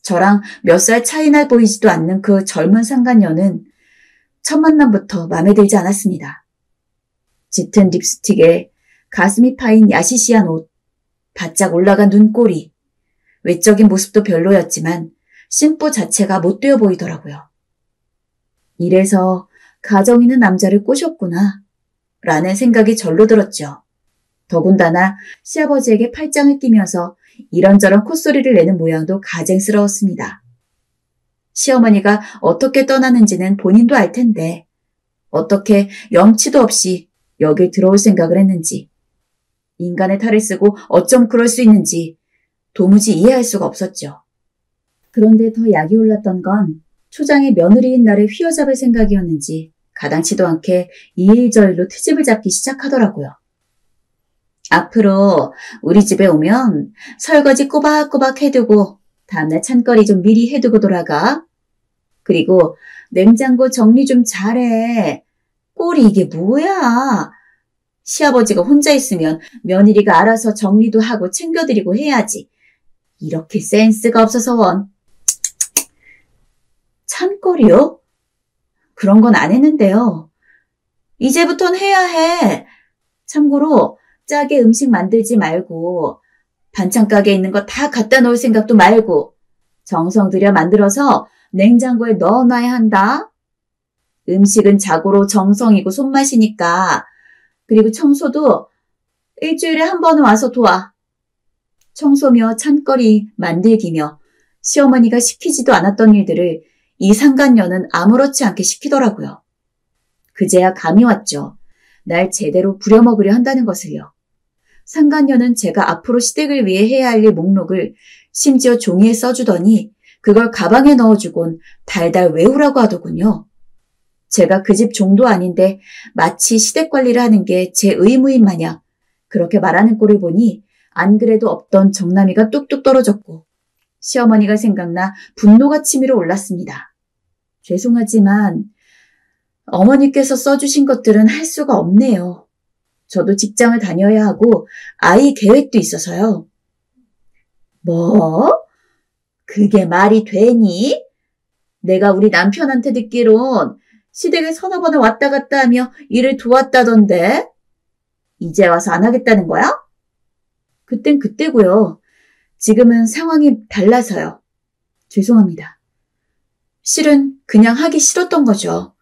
저랑 몇 살 차이나 보이지도 않는 그 젊은 상간녀는 첫 만남부터 마음에 들지 않았습니다. 짙은 립스틱에 가슴이 파인 야시시한 옷, 바짝 올라간 눈꼬리, 외적인 모습도 별로였지만 심보 자체가 못되어 보이더라고요. 이래서 가정 있는 남자를 꼬셨구나 라는 생각이 절로 들었죠. 더군다나 시아버지에게 팔짱을 끼면서 이런저런 콧소리를 내는 모양도 가증스러웠습니다. 시어머니가 어떻게 떠나는지는 본인도 알 텐데 어떻게 염치도 없이 여길 들어올 생각을 했는지 인간의 탈을 쓰고 어쩜 그럴 수 있는지 도무지 이해할 수가 없었죠. 그런데 더 약이 올랐던 건 초장의 며느리인 나를 휘어잡을 생각이었는지 가당치도 않게 이일저일로 트집을 잡기 시작하더라고요. 앞으로 우리 집에 오면 설거지 꼬박꼬박 해두고 다음날 찬거리 좀 미리 해두고 돌아가. 그리고 냉장고 정리 좀 잘해. 꼴이 이게 뭐야. 시아버지가 혼자 있으면 며느리가 알아서 정리도 하고 챙겨드리고 해야지. 이렇게 센스가 없어서 원. 찬거리요? 그런 건 안 했는데요. 이제부턴 해야 해. 참고로 짜게 음식 만들지 말고 반찬 가게에 있는 거 다 갖다 놓을 생각도 말고 정성 들여 만들어서 냉장고에 넣어놔야 한다. 음식은 자고로 정성이고 손맛이니까. 그리고 청소도 일주일에 한 번은 와서 도와. 청소며 찬거리 만들기며 시어머니가 시키지도 않았던 일들을 이 상간녀는 아무렇지 않게 시키더라고요. 그제야 감이 왔죠. 날 제대로 부려먹으려 한다는 것을요. 상간녀는 제가 앞으로 시댁을 위해 해야 할 일 목록을 심지어 종이에 써주더니 그걸 가방에 넣어주곤 달달 외우라고 하더군요. 제가 그 집 종도 아닌데 마치 시댁 관리를 하는 게 제 의무인 마냥 그렇게 말하는 꼴을 보니 안 그래도 없던 정남이가 뚝뚝 떨어졌고 시어머니가 생각나 분노가 치밀어 올랐습니다. 죄송하지만 어머니께서 써주신 것들은 할 수가 없네요. 저도 직장을 다녀야 하고 아이 계획도 있어서요. 뭐? 그게 말이 되니? 내가 우리 남편한테 듣기론 시댁에 서너 번을 왔다 갔다 하며 일을 도왔다던데? 이제 와서 안 하겠다는 거야? 그땐 그때고요. 지금은 상황이 달라서요. 죄송합니다. 실은 그냥 하기 싫었던 거죠.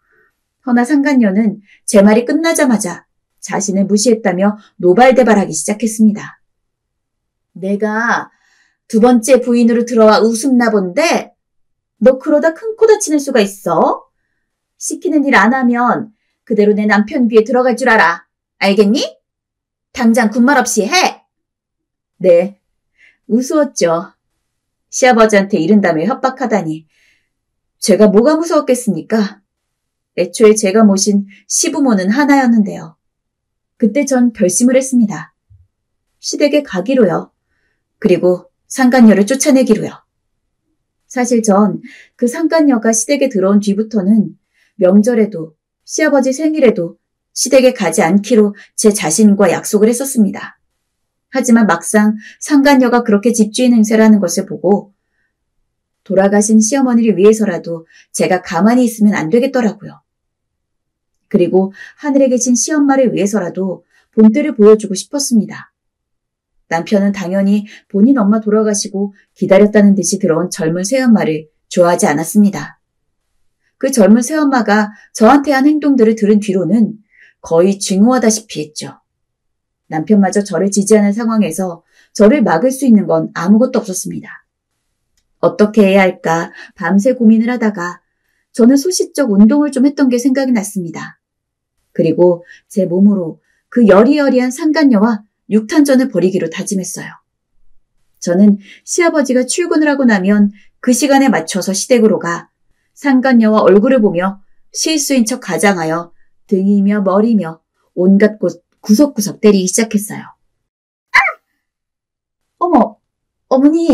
허나 상간녀는 제 말이 끝나자마자 자신을 무시했다며 노발대발하기 시작했습니다. 내가 두 번째 부인으로 들어와 웃음나 본데 너 그러다 큰 코 다치는 수가 있어. 시키는 일 안 하면 그대로 내 남편 귀에 들어갈 줄 알아. 알겠니? 당장 군말 없이 해. 네, 우스웠죠. 시아버지한테 이른다며 협박하다니. 제가 뭐가 무서웠겠습니까? 애초에 제가 모신 시부모는 하나였는데요. 그때 전 결심을 했습니다. 시댁에 가기로요. 그리고 상간녀를 쫓아내기로요. 사실 전 그 상간녀가 시댁에 들어온 뒤부터는 명절에도 시아버지 생일에도 시댁에 가지 않기로 제 자신과 약속을 했었습니다. 하지만 막상 상간녀가 그렇게 집주인 행세를 하는 것을 보고 돌아가신 시어머니를 위해서라도 제가 가만히 있으면 안 되겠더라고요. 그리고 하늘에 계신 시엄마를 위해서라도 본때를 보여주고 싶었습니다. 남편은 당연히 본인 엄마 돌아가시고 기다렸다는 듯이 들어온 젊은 새엄마를 좋아하지 않았습니다. 그 젊은 새엄마가 저한테 한 행동들을 들은 뒤로는 거의 증오하다시피 했죠. 남편마저 저를 지지하는 상황에서 저를 막을 수 있는 건 아무것도 없었습니다. 어떻게 해야 할까 밤새 고민을 하다가 저는 소시적 운동을 좀 했던 게 생각이 났습니다. 그리고 제 몸으로 그 여리여리한 상간녀와 육탄전을 벌이기로 다짐했어요. 저는 시아버지가 출근을 하고 나면 그 시간에 맞춰서 시댁으로 가 상간녀와 얼굴을 보며 실수인 척 가장하여 등이며 머리며 온갖 곳 구석구석 때리기 시작했어요. 아! 어머, 어머니,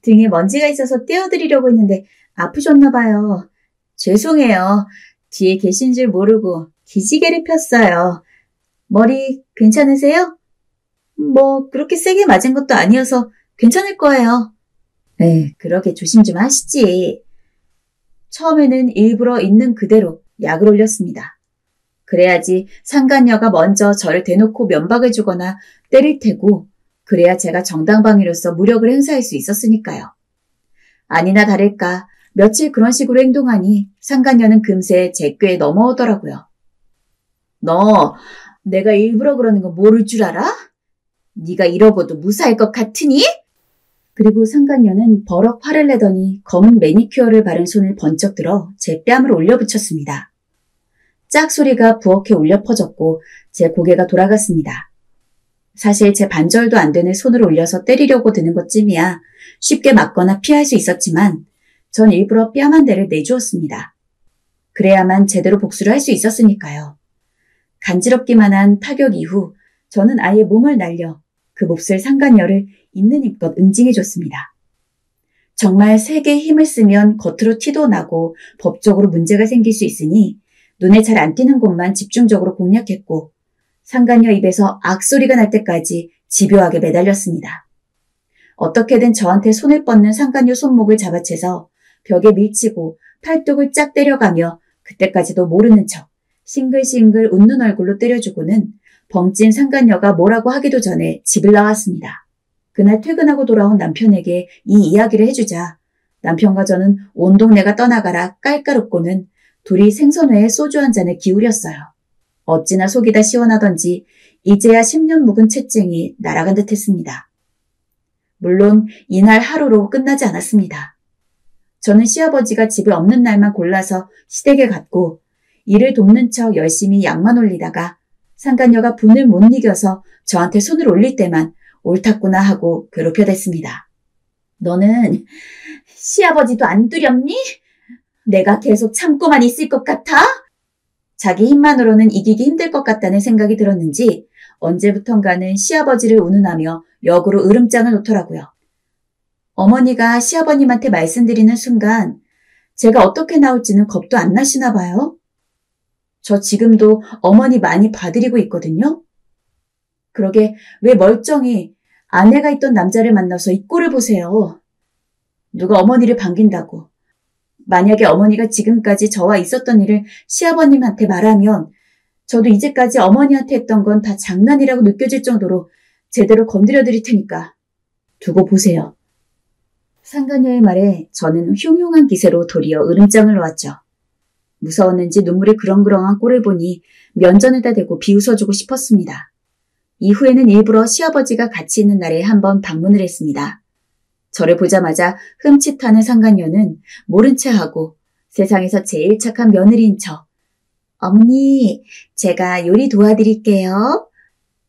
등에 먼지가 있어서 떼어드리려고 했는데 아프셨나 봐요. 죄송해요. 뒤에 계신 줄 모르고 기지개를 폈어요. 머리 괜찮으세요? 뭐 그렇게 세게 맞은 것도 아니어서 괜찮을 거예요. 그러게 조심 좀 하시지. 처음에는 일부러 있는 그대로 약을 올렸습니다. 그래야지 상간녀가 먼저 저를 대놓고 면박을 주거나 때릴 테고 그래야 제가 정당방위로서 무력을 행사할 수 있었으니까요. 아니나 다를까 며칠 그런 식으로 행동하니 상간녀는 금세 제 꾀에 넘어오더라고요. 너 내가 일부러 그러는 거 모를 줄 알아? 네가 이러고도 무사할 것 같으니? 그리고 상간녀는 버럭 화를 내더니 검은 매니큐어를 바른 손을 번쩍 들어 제 뺨을 올려붙였습니다. 짝소리가 부엌에 울려 퍼졌고 제 고개가 돌아갔습니다. 사실 제 반절도 안 되는 손을 올려서 때리려고 드는 것쯤이야 쉽게 맞거나 피할 수 있었지만 전 일부러 뺨 한 대를 내주었습니다. 그래야만 제대로 복수를 할 수 있었으니까요. 간지럽기만 한 타격 이후 저는 아예 몸을 날려 그 몹쓸 상간녀를 있는 힘껏 응징해줬습니다. 정말 세게 힘을 쓰면 겉으로 티도 나고 법적으로 문제가 생길 수 있으니 눈에 잘 안 띄는 곳만 집중적으로 공략했고 상간녀 입에서 악소리가 날 때까지 집요하게 매달렸습니다. 어떻게든 저한테 손을 뻗는 상간녀 손목을 잡아채서 벽에 밀치고 팔뚝을 짝 때려가며 그때까지도 모르는 척 싱글싱글 웃는 얼굴로 때려주고는 벙찐 상간녀가 뭐라고 하기도 전에 집을 나왔습니다. 그날 퇴근하고 돌아온 남편에게 이 이야기를 해주자 남편과 저는 온 동네가 떠나가라 깔깔 웃고는 둘이 생선회에 소주 한 잔을 기울였어요. 어찌나 속이 다 시원하던지 이제야 10년 묵은 채증이 날아간 듯 했습니다. 물론 이날 하루로 끝나지 않았습니다. 저는 시아버지가 집에 없는 날만 골라서 시댁에 갔고 일을 돕는 척 열심히 약만 올리다가 상간녀가 분을 못 이겨서 저한테 손을 올릴 때만 옳았구나 하고 괴롭혀댔습니다. 너는 시아버지도 안 두렵니? 내가 계속 참고만 있을 것 같아? 자기 힘만으로는 이기기 힘들 것 같다는 생각이 들었는지 언제부턴가는 시아버지를 운운하며 역으로 으름장을 놓더라고요. 어머니가 시아버님한테 말씀드리는 순간 제가 어떻게 나올지는 겁도 안 나시나 봐요. 저 지금도 어머니 많이 봐드리고 있거든요. 그러게 왜 멀쩡히 아내가 있던 남자를 만나서 이 꼴을 보세요. 누가 어머니를 반긴다고. 만약에 어머니가 지금까지 저와 있었던 일을 시아버님한테 말하면 저도 이제까지 어머니한테 했던 건 다 장난이라고 느껴질 정도로 제대로 건드려 드릴 테니까 두고 보세요. 상간녀의 말에 저는 흉흉한 기세로 도리어 으름장을 놓았죠. 무서웠는지 눈물이 그렁그렁한 꼴을 보니 면전에다 대고 비웃어주고 싶었습니다. 이후에는 일부러 시아버지가 같이 있는 날에 한번 방문을 했습니다. 저를 보자마자 흠칫하는 상간녀는 모른 채 하고 세상에서 제일 착한 며느리인 척 어머니, 제가 요리 도와드릴게요.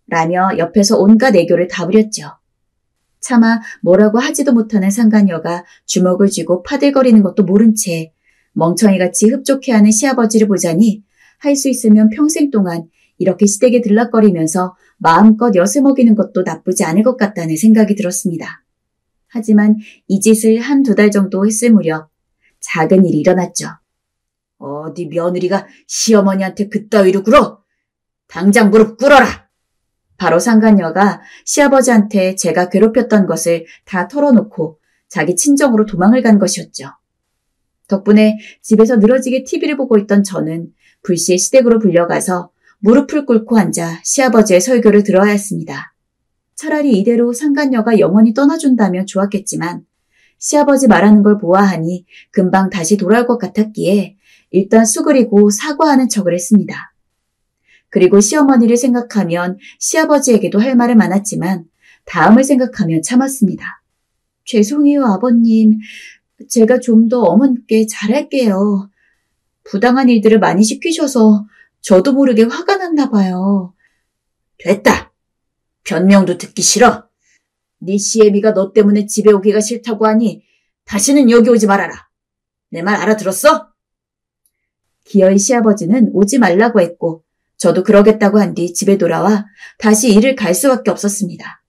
라며 옆에서 온갖 애교를 다 부렸죠. 차마 뭐라고 하지도 못하는 상간녀가 주먹을 쥐고 파들거리는 것도 모른 채 멍청이같이 흡족해하는 시아버지를 보자니 할 수 있으면 평생 동안 이렇게 시댁에 들락거리면서 마음껏 엿을 먹이는 것도 나쁘지 않을 것 같다는 생각이 들었습니다. 하지만 이 짓을 1-2달 정도 했을 무렵 작은 일이 일어났죠. 어디 며느리가 시어머니한테 그따위로 굴어? 당장 무릎 꿇어라! 바로 상간녀가 시아버지한테 제가 괴롭혔던 것을 다 털어놓고 자기 친정으로 도망을 간 것이었죠. 덕분에 집에서 늘어지게 TV를 보고 있던 저는 불시에 시댁으로 불려가서 무릎을 꿇고 앉아 시아버지의 설교를 들어야 했습니다. 차라리 이대로 상간녀가 영원히 떠나준다면 좋았겠지만 시아버지 말하는 걸 보아하니 금방 다시 돌아올 것 같았기에 일단 수그리고 사과하는 척을 했습니다. 그리고 시어머니를 생각하면 시아버지에게도 할 말은 많았지만 다음을 생각하면 참았습니다. 죄송해요, 아버님. 제가 좀 더 어머니께 잘할게요. 부당한 일들을 많이 시키셔서 저도 모르게 화가 났나 봐요. 됐다. 변명도 듣기 싫어. 네 시애미가 너 때문에 집에 오기가 싫다고 하니 다시는 여기 오지 말아라. 내 말 알아들었어? 기어이 시아버지는 오지 말라고 했고 저도 그러겠다고 한 뒤 집에 돌아와 다시 일을 갈 수밖에 없었습니다.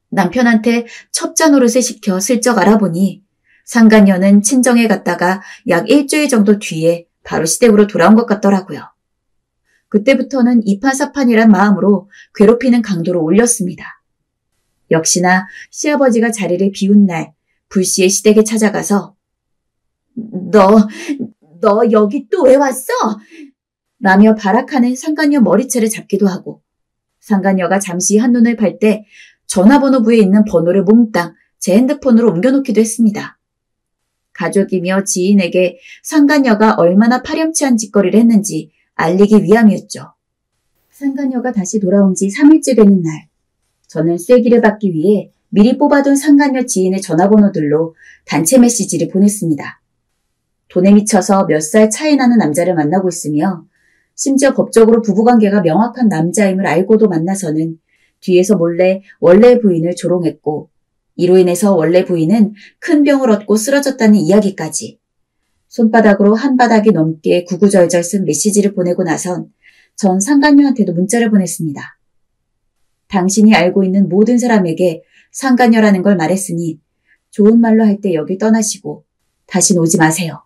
남편한테 첩자 노릇을 시켜 슬쩍 알아보니 상간녀는 친정에 갔다가 약 일주일 정도 뒤에 바로 시댁으로 돌아온 것 같더라고요. 그때부터는 이판사판이란 마음으로 괴롭히는 강도로 올렸습니다. 역시나 시아버지가 자리를 비운 날 불시에 시댁에 찾아가서 너 여기 또 왜 왔어? 라며 발악하는 상간녀 머리채를 잡기도 하고 상간녀가 잠시 한눈을 팔 때 전화번호부에 있는 번호를 몽땅 제 핸드폰으로 옮겨놓기도 했습니다. 가족이며 지인에게 상간녀가 얼마나 파렴치한 짓거리를 했는지 알리기 위함이었죠. 상간녀가 다시 돌아온 지 3일째 되는 날, 저는 쐐기를 받기 위해 미리 뽑아둔 상간녀 지인의 전화번호들로 단체 메시지를 보냈습니다. 돈에 미쳐서 몇 살 차이 나는 남자를 만나고 있으며 심지어 법적으로 부부관계가 명확한 남자임을 알고도 만나서는 뒤에서 몰래 원래 부인을 조롱했고 이로 인해서 원래 부인은 큰 병을 얻고 쓰러졌다는 이야기까지 손바닥으로 한 바닥이 넘게 구구절절 쓴 메시지를 보내고 나선 전 상간녀한테도 문자를 보냈습니다. 당신이 알고 있는 모든 사람에게 상간녀라는 걸 말했으니 좋은 말로 할 때 여길 떠나시고 다신 오지 마세요.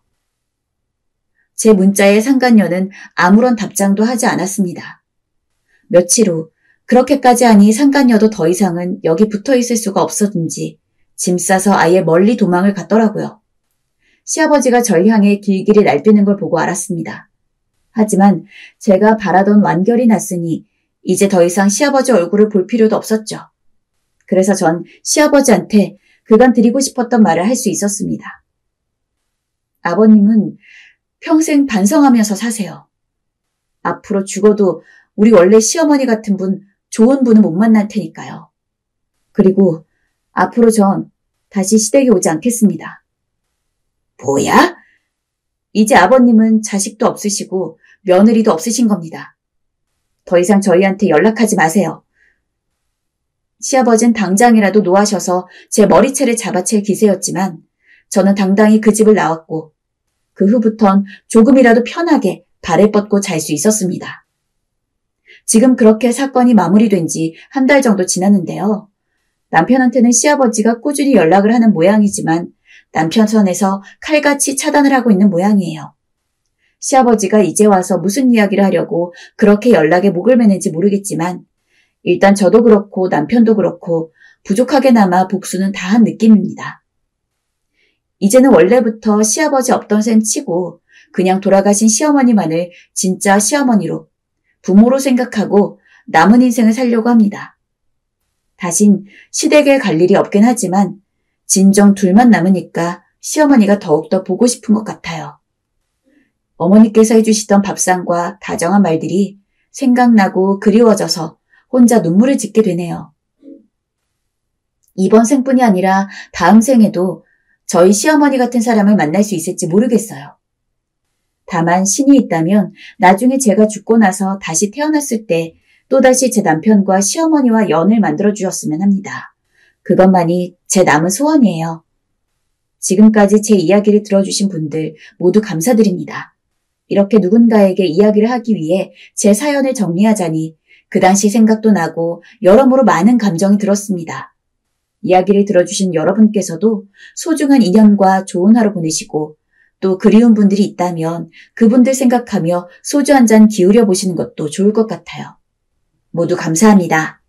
제 문자에 상간녀는 아무런 답장도 하지 않았습니다. 며칠 후 그렇게까지 하니 상간녀도 더 이상은 여기 붙어 있을 수가 없었는지 짐 싸서 아예 멀리 도망을 갔더라고요. 시아버지가 절 향해 길길이 날뛰는 걸 보고 알았습니다. 하지만 제가 바라던 완결이 났으니 이제 더 이상 시아버지 얼굴을 볼 필요도 없었죠. 그래서 전 시아버지한테 그간 드리고 싶었던 말을 할 수 있었습니다. 아버님은 평생 반성하면서 사세요. 앞으로 죽어도 우리 원래 시어머니 같은 분, 좋은 분은 못 만날 테니까요. 그리고 앞으로 전 다시 시댁에 오지 않겠습니다. 뭐야? 이제 아버님은 자식도 없으시고 며느리도 없으신 겁니다. 더 이상 저희한테 연락하지 마세요. 시아버지는 당장이라도 노하셔서 제 머리채를 잡아챌 기세였지만 저는 당당히 그 집을 나왔고 그 후부턴 조금이라도 편하게 발을 뻗고 잘 수 있었습니다. 지금 그렇게 사건이 마무리된 지 한 달 정도 지났는데요. 남편한테는 시아버지가 꾸준히 연락을 하는 모양이지만 남편 선에서 칼같이 차단을 하고 있는 모양이에요. 시아버지가 이제 와서 무슨 이야기를 하려고 그렇게 연락에 목을 매는지 모르겠지만 일단 저도 그렇고 남편도 그렇고 부족하게나마 복수는 다 한 느낌입니다. 이제는 원래부터 시아버지 없던 셈 치고 그냥 돌아가신 시어머니만을 진짜 시어머니로 부모로 생각하고 남은 인생을 살려고 합니다. 다신 시댁에 갈 일이 없긴 하지만 진정 둘만 남으니까 시어머니가 더욱더 보고 싶은 것 같아요. 어머니께서 해주시던 밥상과 다정한 말들이 생각나고 그리워져서 혼자 눈물을 짓게 되네요. 이번 생뿐이 아니라 다음 생에도 저희 시어머니 같은 사람을 만날 수 있을지 모르겠어요. 다만 신이 있다면 나중에 제가 죽고 나서 다시 태어났을 때 또다시 제 남편과 시어머니와 연을 만들어 주셨으면 합니다. 그것만이 제 남은 소원이에요. 지금까지 제 이야기를 들어주신 분들 모두 감사드립니다. 이렇게 누군가에게 이야기를 하기 위해 제 사연을 정리하자니 그 당시 생각도 나고 여러모로 많은 감정이 들었습니다. 이야기를 들어주신 여러분께서도 소중한 인연과 좋은 하루 보내시고 또 그리운 분들이 있다면 그분들 생각하며 소주 한 잔 기울여 보시는 것도 좋을 것 같아요. 모두 감사합니다.